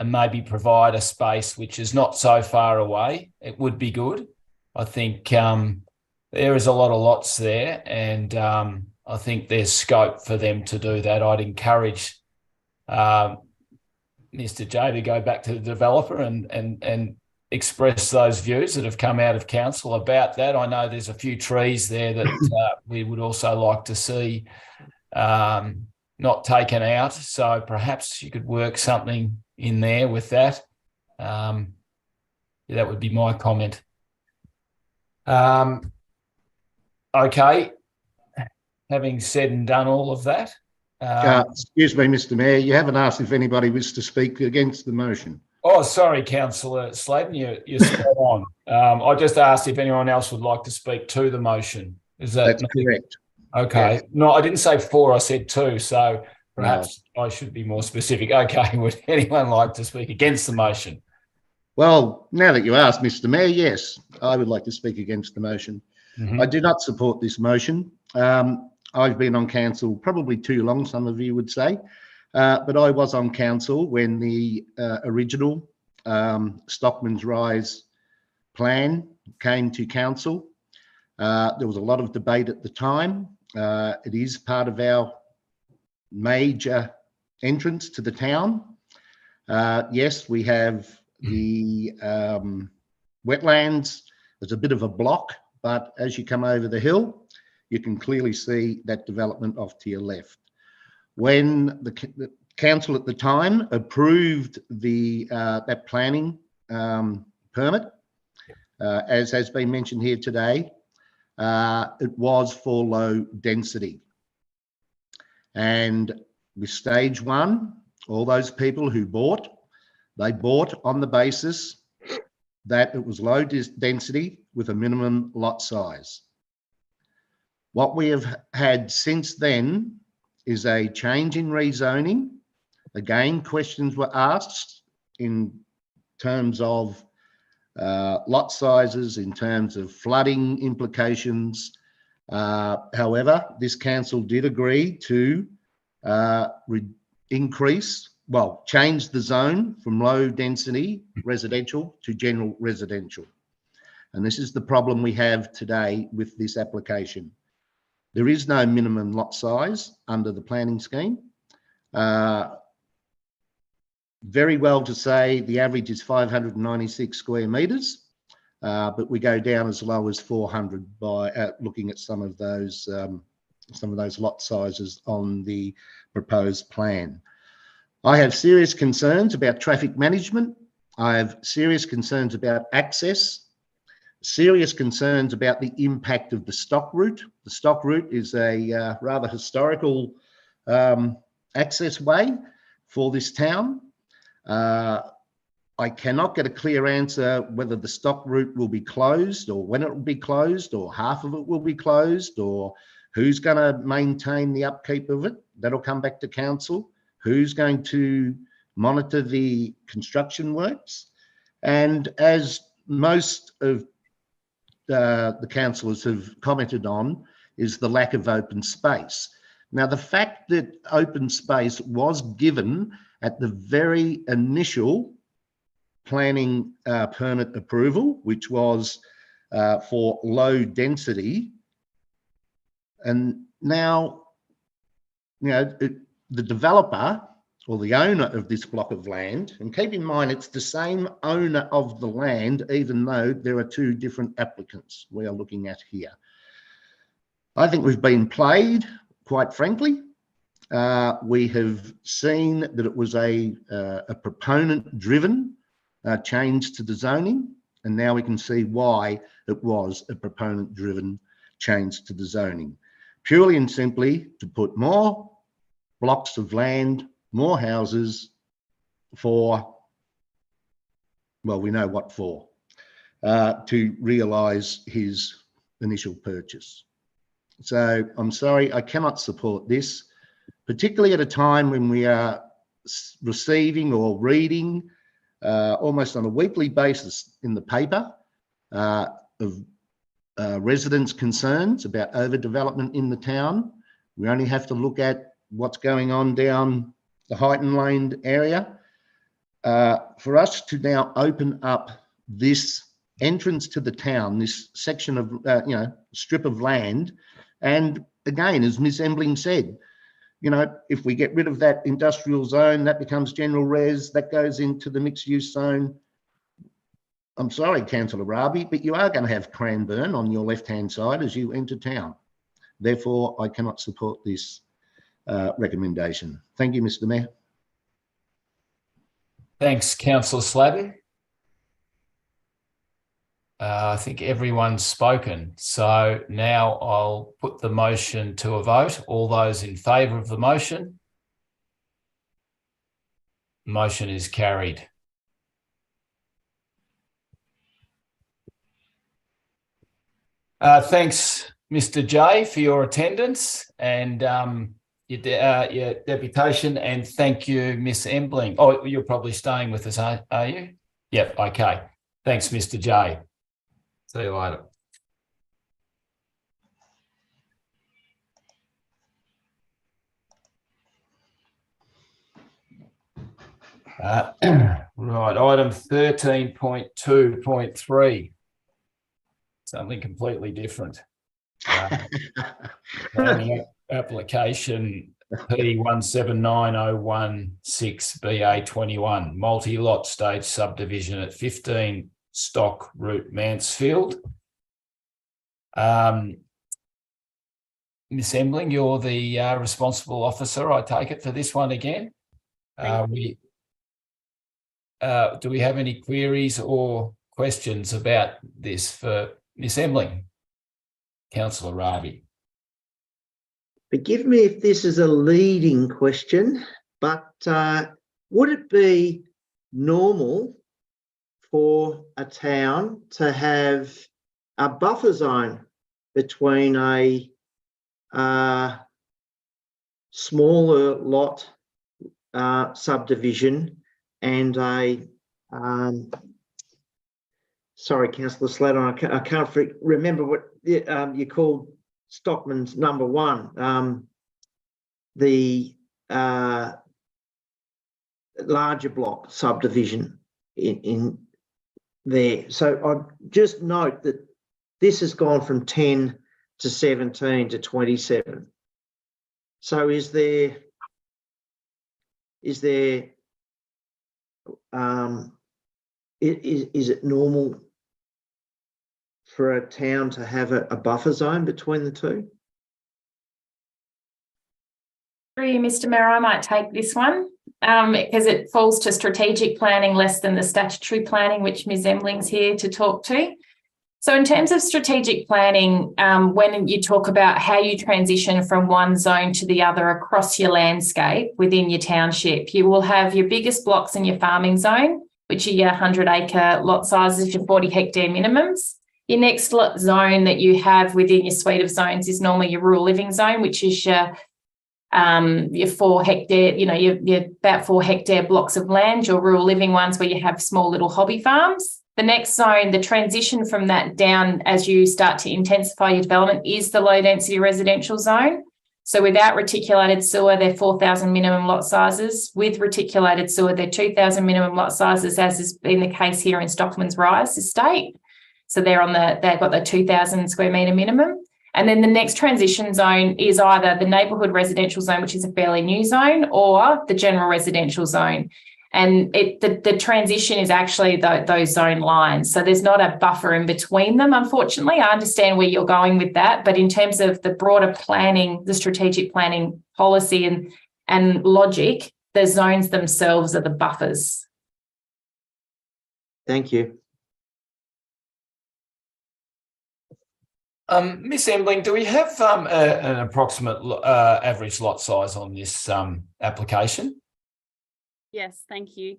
maybe provide a space which is not so far away. It would be good. I think there is a lot of lots there, and I think there's scope for them to do that. I'd encourage Mr. J to go back to the developer and express those views that have come out of council about that. I know there's a few trees there that we would also like to see not taken out. So perhaps you could work something in there with that. That would be my comment. Okay. Having said and done all of that. Excuse me, Mr. Mayor, you haven't asked if anybody wishes to speak against the motion. Oh, sorry, Councillor Sladen, you're spot on. I just asked if anyone else would like to speak to the motion. Is that That's correct? Okay. Yes. No, I didn't say for, I said to, so perhaps I should be more specific. Okay, would anyone like to speak against the motion? Well, now that you asked, Mr. Mayor, yes, I would like to speak against the motion. Mm-hmm. I do not support this motion. I've been on council probably too long, some of you would say. But I was on council when the original Stockman's Rise plan came to council. There was a lot of debate at the time. It is part of our major entrance to the town. Yes, we have the wetlands. There's a bit of a block, but as you come over the hill, you can clearly see that development off to your left. When the council at the time approved the that planning permit, as has been mentioned here today, it was for low density. And with stage one, all those people who bought, they bought on the basis that it was low density with a minimum lot size. What we have had since then is a change in rezoning. Again, questions were asked in terms of lot sizes, in terms of flooding implications. However, this council did agree to change the zone from low density residential to general residential. And this is the problem we have today with this application. There is no minimum lot size under the planning scheme. Very well to say the average is 596 square metres, but we go down as low as 400 by looking at some of those lot sizes on the proposed plan. I have serious concerns about traffic management. I have serious concerns about access, serious concerns about the impact of the stock route. The stock route is a rather historical access way for this town. I cannot get a clear answer whether the stock route will be closed or when it will be closed or half of it will be closed or who's going to maintain the upkeep of it. That'll come back to council. Who's going to monitor the construction works? And as most of the councillors have commented on, is the lack of open space. Now, the fact that open space was given at the very initial planning permit approval, which was for low density, and now, you know, the developer or the owner of this block of land, and keep in mind it's the same owner of the land, even though there are two different applicants we are looking at here. I think we've been played, quite frankly. We have seen that it was a proponent-driven change to the zoning, and now we can see why it was a proponent-driven change to the zoning. Purely and simply to put more blocks of land, more houses for, well, we know what for, to realise his initial purchase. So I'm sorry, I cannot support this, particularly at a time when we are receiving or reading almost on a weekly basis in the paper of residents' concerns about overdevelopment in the town. We only have to look at what's going on down the Highton Lane area. For us to now open up this entrance to the town, this section of, strip of land, and again, as Ms. Embling said, you know, if we get rid of that industrial zone, that becomes general res, that goes into the mixed use zone. I'm sorry, Councillor Raby, but you are going to have Cranbourne on your left-hand side as you enter town. Therefore, I cannot support this recommendation. Thank you, Mr. Mayor. Thanks, Councillor Sladden. I think everyone's spoken. So now I'll put the motion to a vote. All those in favour of the motion? Motion is carried. Thanks, Mr. J, for your attendance and your deputation, and thank you, Miss Embling. Oh, you're probably staying with us, are you? Yep, okay. Thanks, Mr. J. See you later. Right, item 13.2.3. Something completely different. Application P179016BA21, multi-lot stage subdivision at 15 Stock Route, Mansfield. Miss Embling, you're the responsible officer, I take it, for this one again. Do we have any queries or questions about this for Miss Embling? Councillor Raby. Forgive me if this is a leading question, but would it be normal for a town to have a buffer zone between a smaller lot subdivision and a sorry, Councillor Sladen, I can't remember what you called Stockman's number one, the larger block subdivision in there. So I just note that this has gone from 10 to 17 to 27. So is there is there, is it normal for a town to have a buffer zone between the two? Through you, Mr. Mayor, I might take this one because it falls to strategic planning less than the statutory planning, which Ms. Embling's here to talk to. So in terms of strategic planning, when you talk about how you transition from one zone to the other across your landscape within your township, you will have your biggest blocks in your farming zone, which are your 100-acre lot sizes, your 40-hectare minimums. Your next zone that you have within your suite of zones is normally your rural living zone, which is your 4-hectare, your about 4-hectare blocks of land, your rural living ones where you have small little hobby farms. The next zone, the transition from that down as you start to intensify your development is the low density residential zone. So without reticulated sewer, they're 4,000 minimum lot sizes. With reticulated sewer, they're 2,000 minimum lot sizes, as has been the case here in Stockman's Rise estate. So they've got the 2,000 square metre minimum. And then the next transition zone is either the neighbourhood residential zone, which is a fairly new zone, or the general residential zone. And the transition is actually those zone lines. So there's not a buffer in between them, unfortunately. I understand where you're going with that. But in terms of the broader planning, the strategic planning policy and logic, the zones themselves are the buffers. Thank you. Miss Embling, do we have an approximate average lot size on this application? Yes, thank you.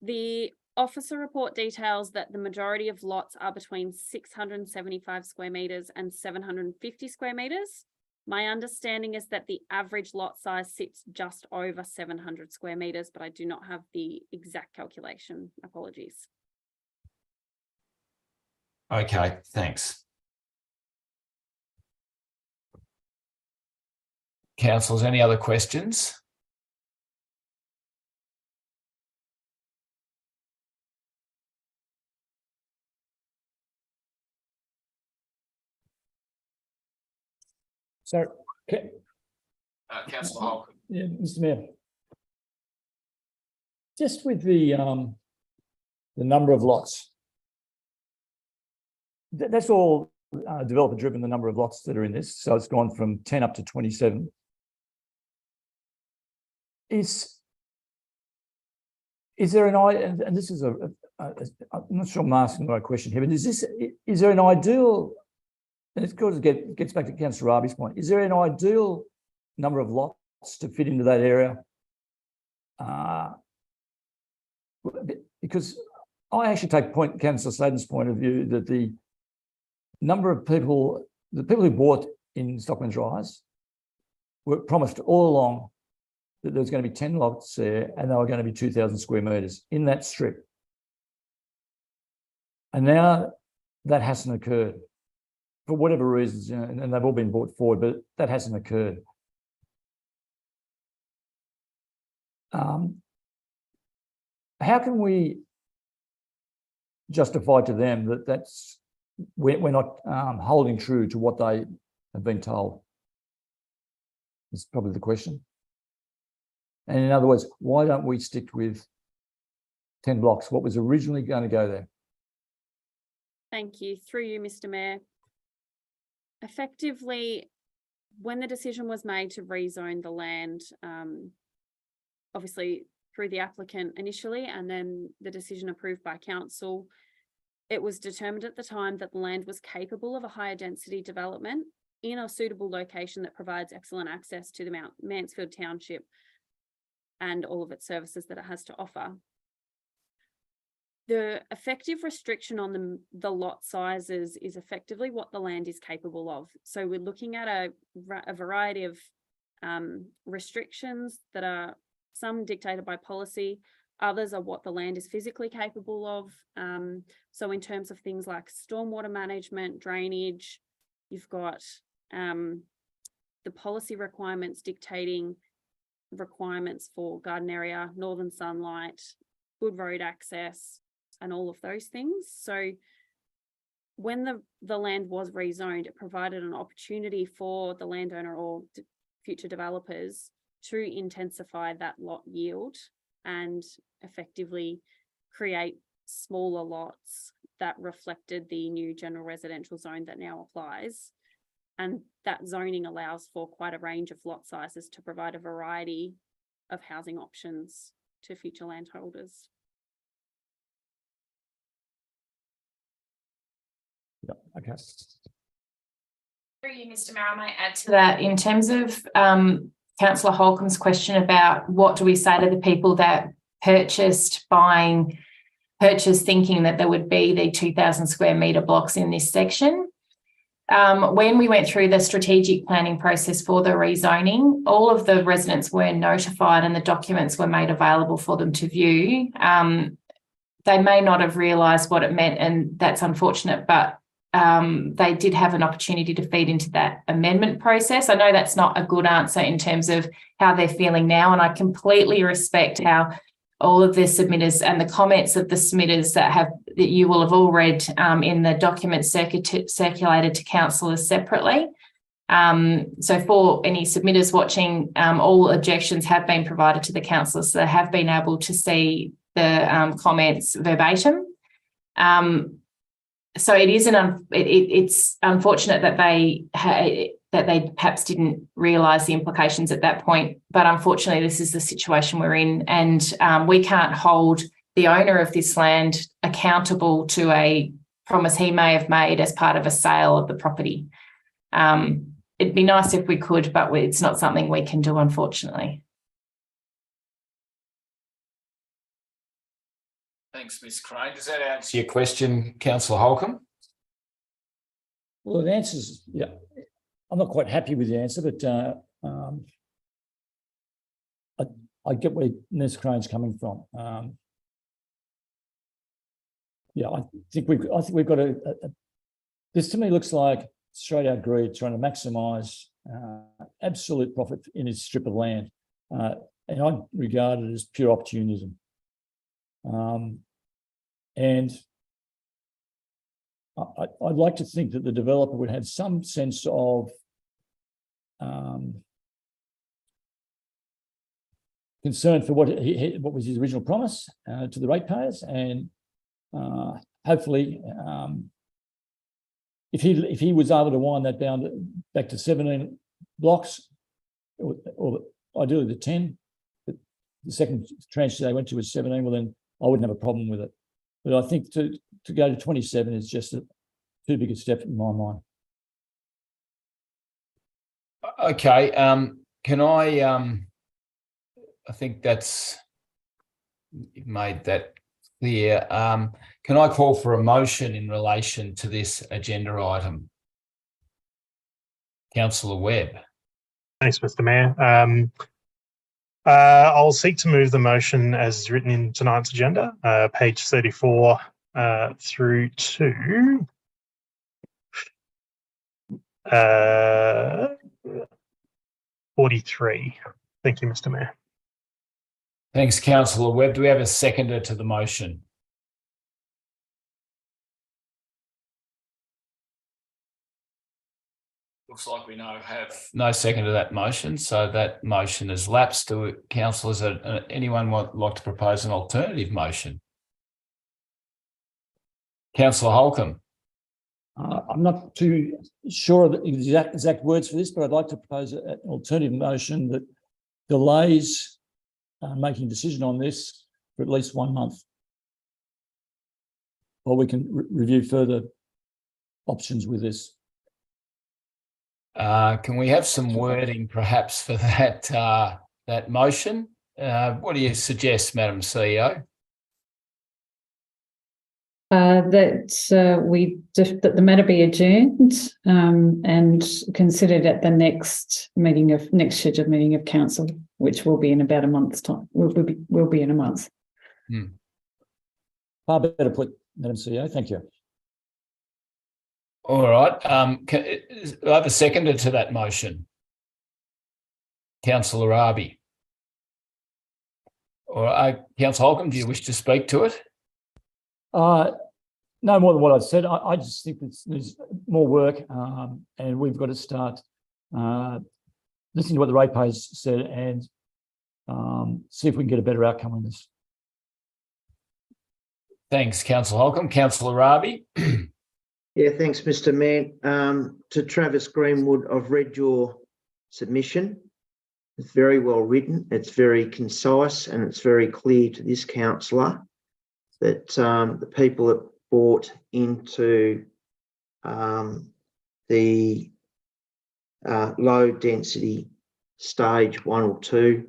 The officer report details that the majority of lots are between 675 square metres and 750 square metres. My understanding is that the average lot size sits just over 700 square metres, but I do not have the exact calculation. Apologies. Okay, thanks. Councillors, any other questions? So, okay. Councillor Holcomb. Yeah, Mr. Mayor. Just with the number of lots, that's all developer driven, the number of lots that are in this. So it's gone from 10 up to 27. Is there an idea, and this is I'm not sure I'm asking the right question here, but is there an ideal, and it's got to gets back to Councillor Rabi's point, is there an ideal number of lots to fit into that area? Because I actually take Councillor Sladen's point of view that the number of people, the people who bought in Stockman's Rise were promised all along that there was going to be 10 lots there and they were going to be 2,000 square metres in that strip. And now that hasn't occurred for whatever reasons, and they've all been brought forward, but that hasn't occurred. How can we justify to them that we're not holding true to what they have been told? That's probably the question. And in other words, why don't we stick with 10 blocks, what was originally going to go there? Thank you. Through you, Mr. Mayor. Effectively, when the decision was made to rezone the land, obviously through the applicant initially, and then the decision approved by council, it was determined at the time that the land was capable of a higher density development in a suitable location that provides excellent access to the Mansfield Township and all of its services that it has to offer. The effective restriction on the lot sizes is effectively what the land is capable of. So we're looking at a variety of restrictions that are some dictated by policy, others are what the land is physically capable of. So in terms of things like stormwater management, drainage, you've got the policy requirements dictating requirements for garden area, northern sunlight, good road access, and all of those things. So when the land was rezoned, it provided an opportunity for the landowner or future developers to intensify that lot yield and effectively create smaller lots that reflected the new general residential zone that now applies. And that zoning allows for quite a range of lot sizes to provide a variety of housing options to future landholders. Yeah, okay. Through you, Mr. Mayor, I might add to that in terms of Councillor Holcomb's question about what do we say to the people that purchased thinking that there would be the 2,000 square metre blocks in this section. When we went through the strategic planning process for the rezoning, all of the residents were notified and the documents were made available for them to view. They may not have realised what it meant, and that's unfortunate, but they did have an opportunity to feed into that amendment process. I know that's not a good answer in terms of how they're feeling now, and I completely respect how all of the submitters and the comments of the submitters that you will have all read in the documents circulated to councillors separately. So for any submitters watching, all objections have been provided to the councillors, so they have been able to see the comments verbatim. So it is it's unfortunate that they perhaps didn't realise the implications at that point, but unfortunately this is the situation we're in, and we can't hold the owner of this land accountable to a promise he may have made as part of a sale of the property. It'd be nice if we could, but it's not something we can do, unfortunately. Thanks, Ms. Crane. Does that answer your question, Councillor Holcomb? Well, it answers, yeah. I'm not quite happy with the answer, but I get where Ms. Crane's coming from. Yeah, I think we've got this to me looks like straight out greed, trying to maximise absolute profit in his strip of land, and I regard it as pure opportunism. And I'd like to think that the developer would have some sense of concern for what was his original promise to the ratepayers, and hopefully, if he was able to wind that down back to 17 blocks, or ideally the 10, the second tranche they went to was 17. Well, then I wouldn't have a problem with it. But I think to go to 27 is just too big a step in my mind. Okay. Can I think you've made that clear. Can I call for a motion in relation to this agenda item? Councillor Webb. Thanks, Mr. Mayor. I'll seek to move the motion as written in tonight's agenda, page 34 through to 43. Thank you, Mr. Mayor. Thanks, Councillor Webb. Do we have a seconder to the motion? Looks like we have no second to that motion, so that motion has lapsed. Do councillors, anyone like to propose an alternative motion? Councillor Holcomb. I'm not too sure of the exact words for this, but I'd like to propose an alternative motion that delays making a decision on this for at least 1 month, or we can review further options with this. Can we have some wording perhaps for that motion? What do you suggest, Madam CEO? That the matter be adjourned and considered at the next scheduled meeting of council, which will be in about a month's time. Will be in a month. Far better put, Madam CEO. Thank you. All right. I have a seconder to that motion? Councillor Raby. Or Councillor Holcomb, do you wish to speak to it? No more than what I've said. I just think there's more work, and we've got to start the listen to what the ratepayers said and see if we can get a better outcome on this. Thanks, Councillor Holcomb. Councillor Rabi. Yeah, thanks, Mr. Mayor. To Travis Greenwood, I've read your submission. It's very well written. It's very concise, and it's very clear to this councillor that the people that bought into the low density stage 1 or 2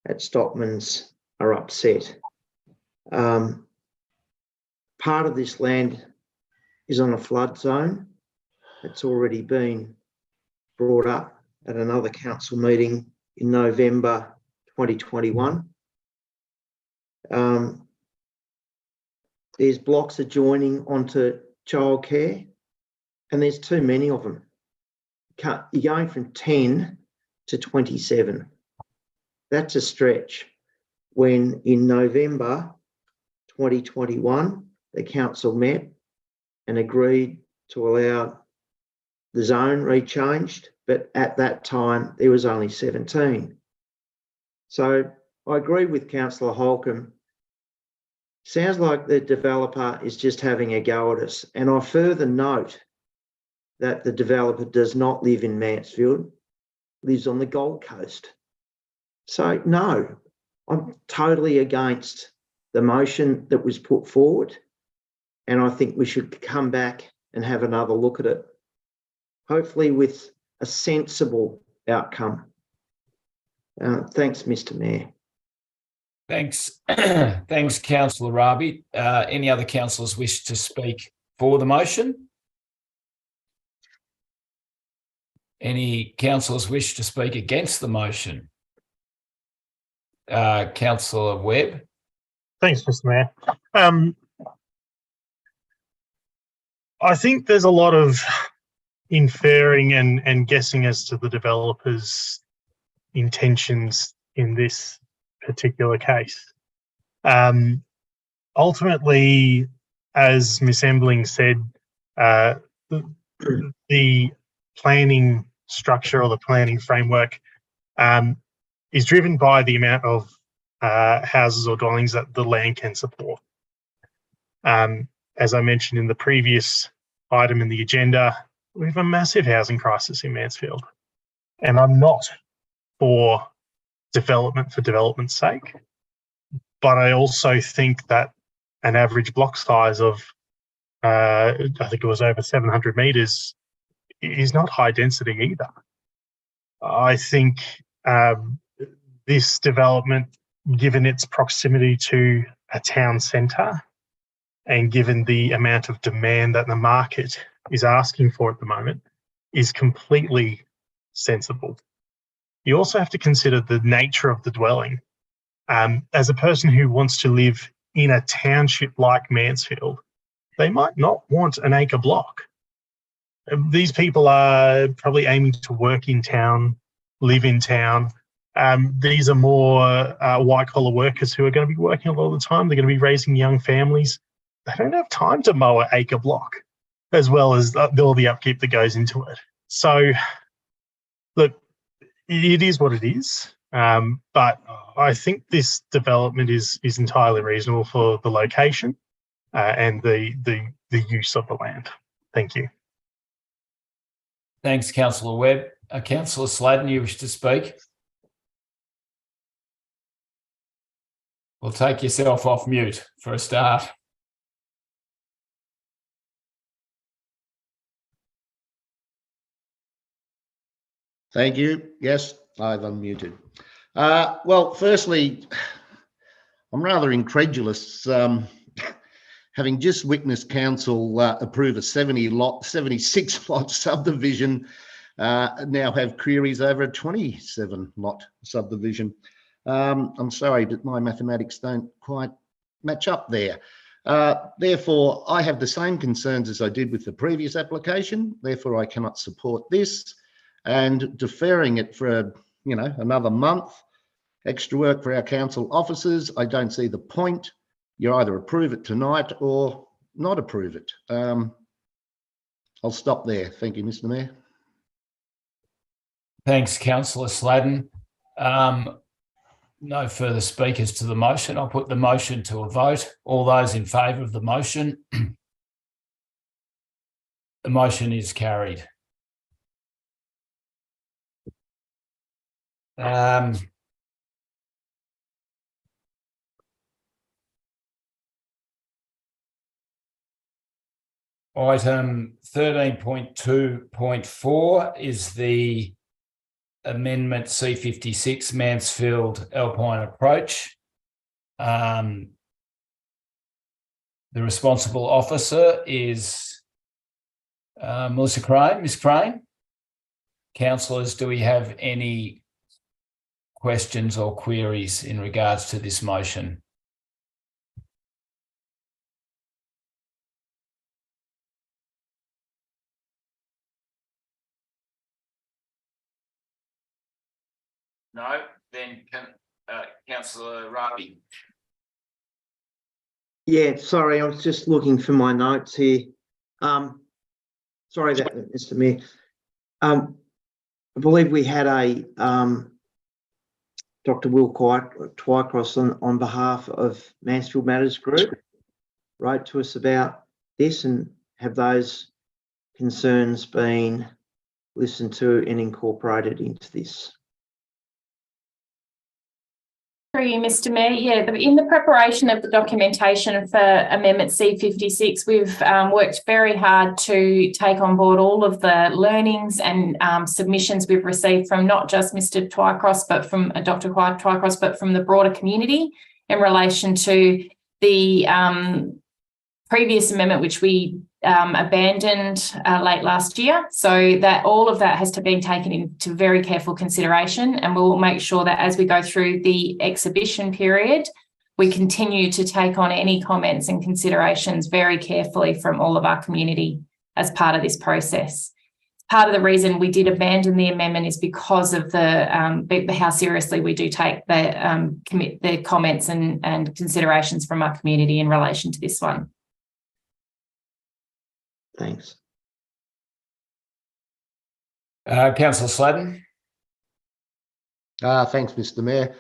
at Stockman's are upset. Part of this land is on a flood zone. It's already been brought up at another council meeting in November 2021. There's blocks adjoining onto childcare, and there's too many of them. You're going from 10 to 27. That's a stretch. When in November 2021, the council met and agreed to allow the zone rechanged, but at that time there was only 17. So I agree with Councillor Holcomb. Sounds like the developer is just having a go at us. And I further note that the developer does not live in Mansfield, lives on the Gold Coast. So no, I'm totally against the motion that was put forward. And I think we should come back and have another look at it, hopefully with a sensible outcome. Thanks, Mr. Mayor. Thanks. Thanks, Councillor Rabi. Any other councillors wish to speak for the motion? Any councillors wish to speak against the motion? Councillor Webb. Thanks, Mr. Mayor. I think there's a lot of inferring and guessing as to the developer's intentions in this particular case. Ultimately, as Ms. Embling said, the planning structure or the planning framework is driven by the amount of houses or dwellings that the land can support. As I mentioned in the previous item in the agenda, we have a massive housing crisis in Mansfield, and I'm not for development for development's sake, but I also think that an average block size of, I think it was over 700 metres, is not high density either. I think this development, given its proximity to a town centre and given the amount of demand that the market is asking for at the moment, is completely sensible. You also have to consider the nature of the dwelling. As a person who wants to live in a township like Mansfield, they might not want an acre block. These people are probably aiming to work in town, live in town. These are more white-collar workers who are going to be working a lot of the time. They're going to be raising young families. They don't have time to mow an acre block, as well as all the upkeep that goes into it. So, look, it is what it is. But I think this development is entirely reasonable for the location and the use of the land. Thank you. Thanks, Councillor Webb. Councillor Sladen, you wish to speak? Well, take yourself off mute for a start. Thank you. Yes, I've unmuted. Well, firstly, I'm rather incredulous. Having just witnessed council approve a 76 lot subdivision, now have queries over a 27 lot subdivision. I'm sorry, but my mathematics don't quite match up there. Therefore, I have the same concerns as I did with the previous application. Therefore, I cannot support this. And deferring it for, another month, extra work for our council officers, I don't see the point. You either approve it tonight or not approve it. I'll stop there. Thank you, Mr. Mayor. Thanks, Councillor Sladden. No further speakers to the motion. I'll put the motion to a vote. All those in favour of the motion? The motion is carried. Item 13.2.4 is the Amendment C56 Mansfield Alpine Approach. The responsible officer is Melissa Crane. Ms. Crane? Councillors, do we have any questions or queries in regards to this motion? No, then Councillor Rabi. Yeah, sorry, I was just looking for my notes here. Sorry about that, Mr. Mayor. I believe we had a Dr. Will Twycross on behalf of Mansfield Matters Group wrote to us about this, and have those concerns been listened to and incorporated into this? Through you, Mr. Mayor. Yeah, in the preparation of the documentation for Amendment C56, we've worked very hard to take on board all of the learnings and submissions we've received from not just Mr. Twycross, but from Dr. Twycross, but from the broader community in relation to the previous amendment, which we abandoned late last year. So that all of that has to be taken into very careful consideration, and we'll make sure that as we go through the exhibition period, we continue to take on any comments and considerations very carefully from all of our community as part of this process. Part of the reason we did abandon the amendment is because of the how seriously we do take the comments and considerations from our community in relation to this one. Thanks. Councillor Sladden. Thanks, Mr. Mayor.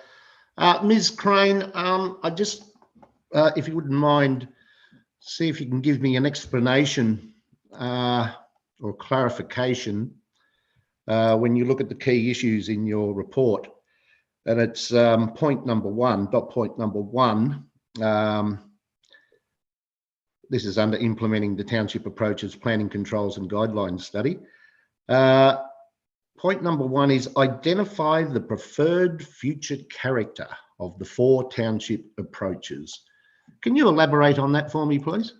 Ms. Crane, I just, if you wouldn't mind, see if you can give me an explanation or clarification when you look at the key issues in your report. And it's point number one. This is under implementing the Township Approaches Planning Controls and Guidelines study. Point number one is identify the preferred future character of the 4 township approaches. Can you elaborate on that for me, please?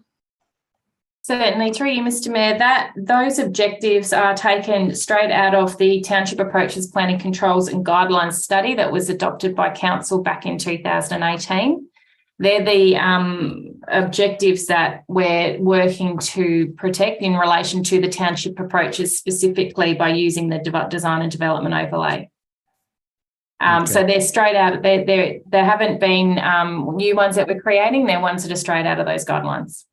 Certainly, through you, Mr. Mayor, those objectives are taken straight out of the Township Approaches Planning Controls and Guidelines study that was adopted by Council back in 2018. They're the objectives that we're working to protect in relation to the township approaches, specifically by using the design and development overlay. Okay. So they're straight out. There haven't been new ones that we're creating. They're ones that are straight out of those guidelines.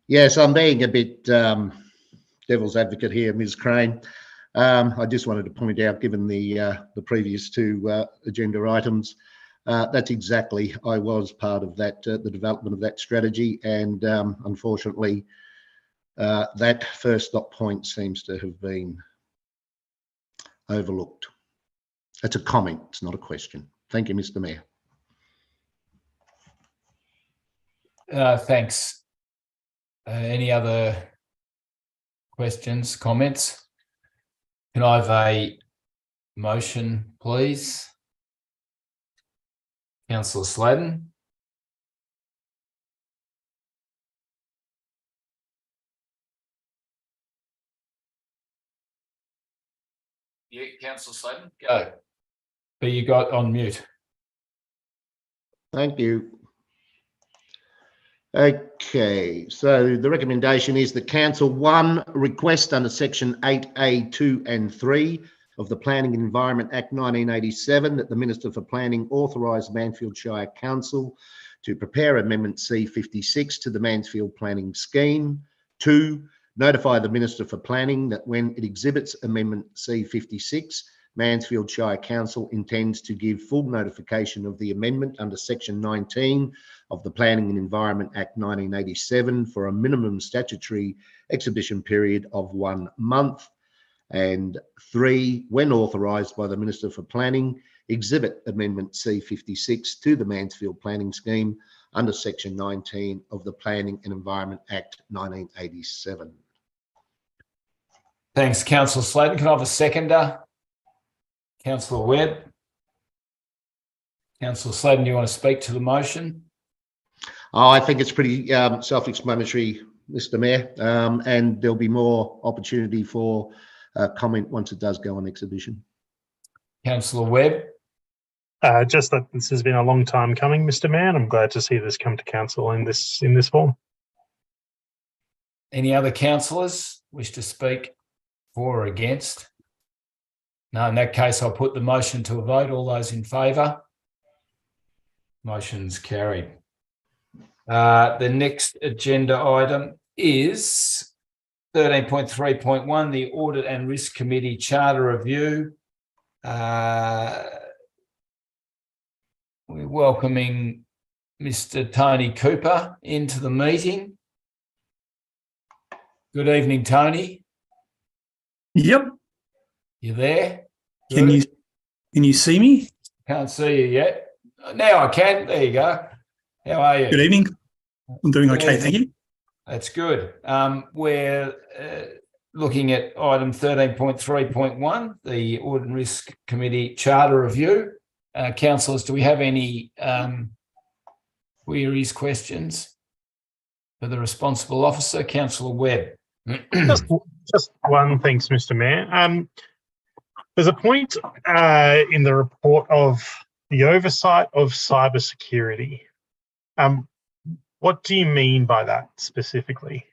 Yes, I'm being a bit devil's advocate here, Ms. Crane. I just wanted to point out, given the previous 2 agenda items, that's exactly, I was part of that, the development of that strategy, and unfortunately, that first dot point seems to have been overlooked. That's a comment, it's not a question. Thank you, Mr. Mayor. Thanks. Any other questions, comments? Can I have a motion, please? Councillor Sladden. Yeah, Councillor Sladden, go. But you got on mute. Thank you. Okay, so the recommendation is that Council 1 request under Section 8A 2 and 3 of the Planning and Environment Act 1987 that the Minister for Planning authorise Mansfield Shire Council to prepare Amendment C56 to the Mansfield Planning Scheme. 2, notify the Minister for Planning that when it exhibits Amendment C56, Mansfield Shire Council intends to give full notification of the amendment under Section 19 of the Planning and Environment Act 1987 for a minimum statutory exhibition period of 1 month. And 3, when authorised by the Minister for Planning, exhibit Amendment C56 to the Mansfield Planning Scheme under Section 19 of the Planning and Environment Act 1987. Thanks, Councillor Sladen. Can I have a seconder? Councillor Webb. Councillor Sladen, do you want to speak to the motion? Oh, I think it's pretty self-explanatory, Mr. Mayor, and there'll be more opportunity for comment once it does go on exhibition. Councillor Webb. Just that this has been a long time coming, Mr. Mayor, and I'm glad to see this come to council in this form. Any other councillors wish to speak for or against? No, in that case, I'll put the motion to a vote. All those in favour? Motion's carried. The next agenda item is 13.3.1, the Audit and Risk Committee Charter Review. We're welcoming Mr. Tony Cooper into the meeting. Good evening, Tony. Yep. You there? Can you see me? Can't see you yet. Now I can. There you go. How are you? Good evening. I'm doing okay, thank you. That's good. We're looking at item 13.3.1, the Audit and Risk Committee Charter Review. Councillors, do we have any queries, questions for the responsible officer? Councillor Webb. Just one, thanks, Mr. Mayor. There's a point in the report of the oversight of cybersecurity. What do you mean by that specifically?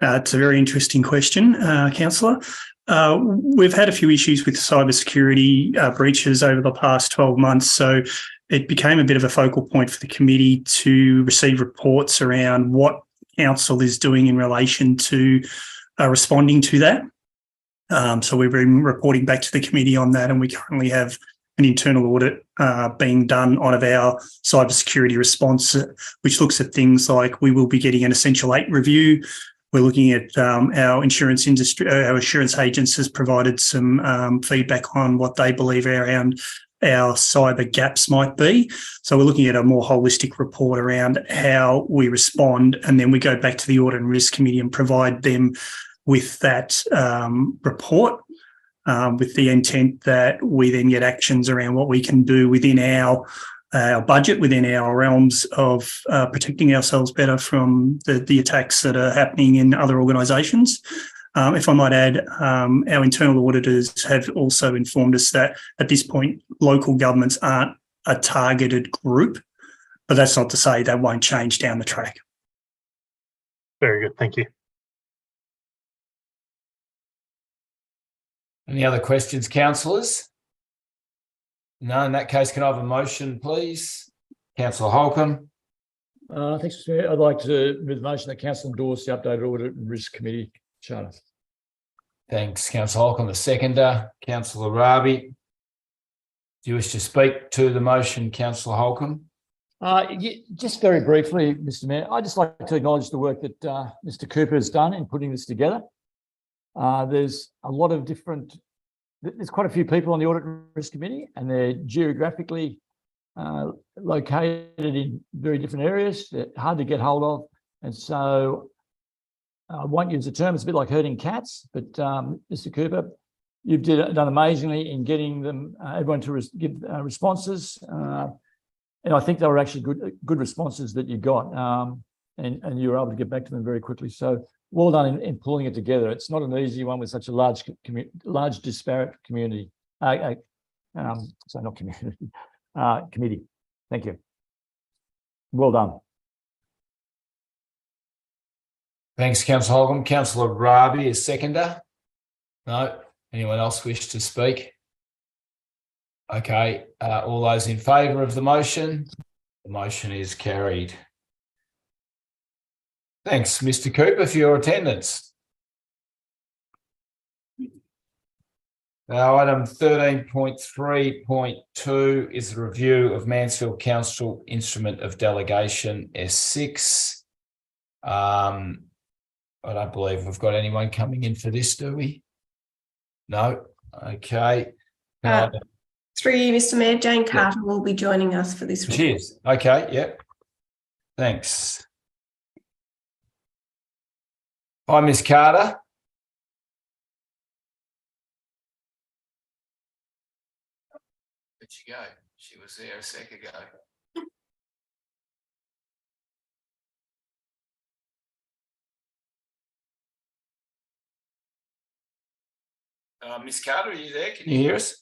It's a very interesting question, Councillor. We've had a few issues with cybersecurity breaches over the past 12 months, so it became a bit of a focal point for the committee to receive reports around what council is doing in relation to responding to that. So we've been reporting back to the committee on that, and we currently have an internal audit being done on of our cybersecurity response, which looks at things like we will be getting an Essential 8 review. We're looking at our insurance industry, our insurance agents has provided some feedback on what they believe around our cyber gaps might be. So we're looking at a more holistic report around how we respond, and then we go back to the Audit and Risk Committee and provide them with that report with the intent that we then get actions around what we can do within our budget, within our realms of protecting ourselves better from the attacks that are happening in other organisations. If I might add, our internal auditors have also informed us that at this point, local governments aren't a targeted group, but that's not to say that won't change down the track. Very good, thank you. Any other questions, councillors? No, in that case, can I have a motion, please? Councillor Holcomb. Thanks, Mr. Mayor. I'd like to move the motion that council endorse the updated Audit and Risk Committee Charter. Thanks, Councillor Holcomb. The seconder, Councillor Rabi. Do you wish to speak to the motion, Councillor Holcomb? Just very briefly, Mr. Mayor, I'd just like to acknowledge the work that Mr. Cooper has done in putting this together. There's a lot of there's quite a few people on the Audit and Risk Committee, and they're geographically located in very different areas. They're hard to get hold of. And so I won't use the term, it's a bit like herding cats, but Mr. Cooper, you've done amazingly in getting them, everyone to give responses. And I think they were actually good responses that you got, and you were able to get back to them very quickly. So well done in pulling it together. It's not an easy one with such a large disparate community. Sorry, not community, committee. Thank you. Well done. Thanks, Councillor Holcomb. Councillor Rabi is seconder. No. Anyone else wish to speak? Okay. All those in favour of the motion? The motion is carried. Thanks, Mr. Cooper, for your attendance. Now, item 13.3.2 is the review of Mansfield Council Instrument of Delegation S6. I don't believe we've got anyone coming in for this, do we? No. Okay. Through you, Mr. Mayor, Jane Carter will be joining us for this. Cheers. Okay. Yep. Thanks. Hi, Miss Carter. Where'd she go? She was there a sec ago. Miss Carter, are you there? Can you hear us?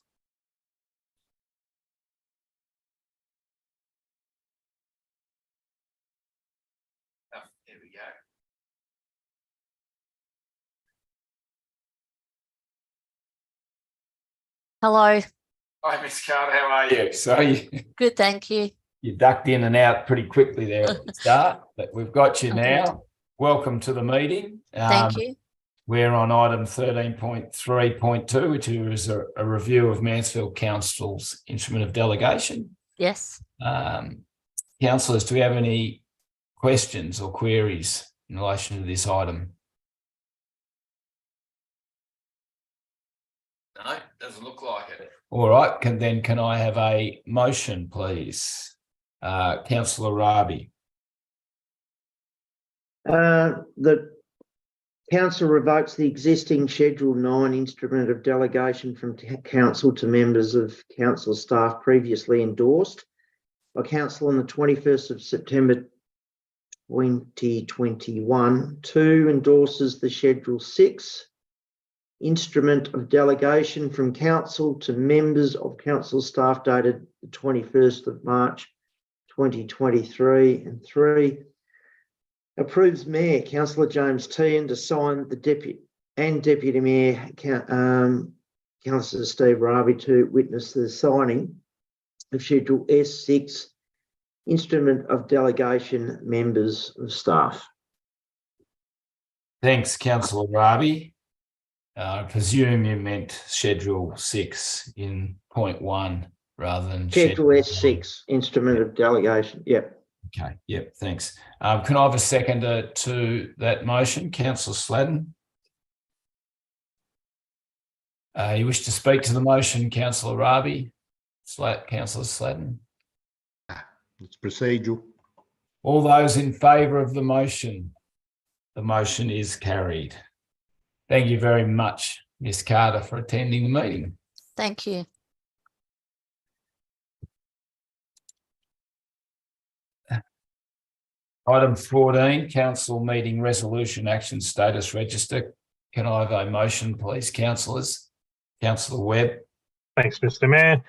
Oh, there we go. Hello. Hi, Miss Carter. How are you? So Good, thank you. you ducked in and out pretty quickly there at the start, but we've got you now. Welcome to the meeting. Thank you. We're on item 13.3.2, which is a review of Mansfield Council's instrument of delegation. Yes. Councillors, do we have any questions or queries in relation to this item? No, doesn't look like it. All right, can I have a motion, please? Councillor Rabi. The Council revokes the existing Schedule 9 instrument of delegation from Council to members of Council staff previously endorsed by Council on the 21st of September 2021. 2 endorses the Schedule 6 instrument of delegation from Council to members of Council staff dated the 21st of March 2023. And 3 approves Mayor Councillor James Tehan to sign the Deputy Mayor Councillor Steve Rabi to witness the signing of Schedule S6 instrument of delegation members of staff. Thanks, Councillor Rabi. I presume you meant Schedule 6 in point 1 rather than Schedule S6 instrument of delegation. Yep. Okay, yep, thanks. Can I have a seconder to that motion? Councillor Sladden. You wish to speak to the motion, Councillor Rabi? Councillor Sladden. It's procedural. All those in favour of the motion? The motion is carried. Thank you very much, Ms. Carter, for attending the meeting. Thank you. Item 14, Council Meeting Resolution Action Status Register. Can I have a motion, please, councillors? Councillor Webb. Thanks, Mr. Mayor.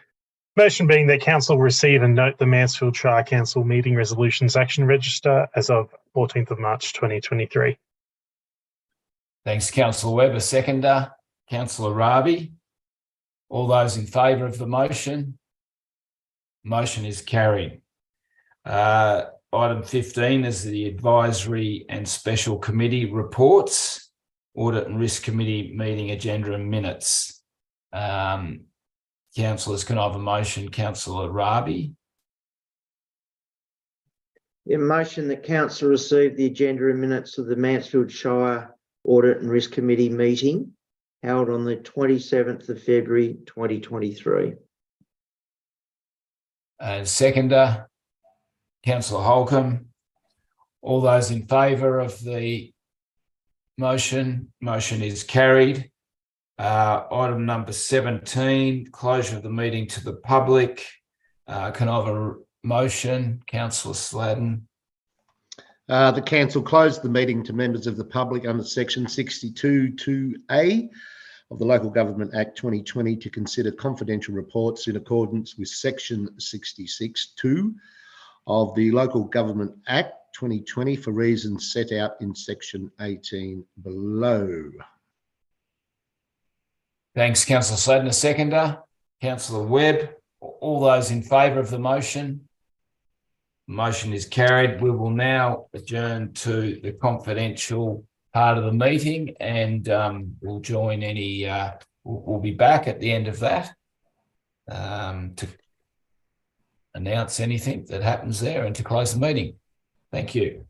Motion being that Council receive and note the Mansfield Shire Council Meeting Resolutions Action Register as of 14th of March 2023. Thanks, Councillor Webb. A seconder, Councillor Rabi. All those in favour of the motion? Motion is carried. Item 15 is the Advisory and Special Committee reports, Audit and Risk Committee meeting agenda and minutes. Councillors, can I have a motion? Councillor Rabi. A motion that Council receive the agenda and minutes of the Mansfield Shire Audit and Risk Committee meeting held on the 27th of February 2023. Seconder, Councillor Holcomb. All those in favour of the motion? Motion is carried. Item number 17, closure of the meeting to the public. Can I have a motion? Councillor Sladden. The Council closed the meeting to members of the public under Section 62(2)(a) of the Local Government Act 2020 to consider confidential reports in accordance with Section 66(2) of the Local Government Act 2020 for reasons set out in Section 18 below. Thanks, Councillor Sladden. A seconder, Councillor Webb. All those in favour of the motion? Motion is carried. We will now adjourn to the confidential part of the meeting, and we'll join any. We'll be back at the end of that to announce anything that happens there and to close the meeting. Thank you.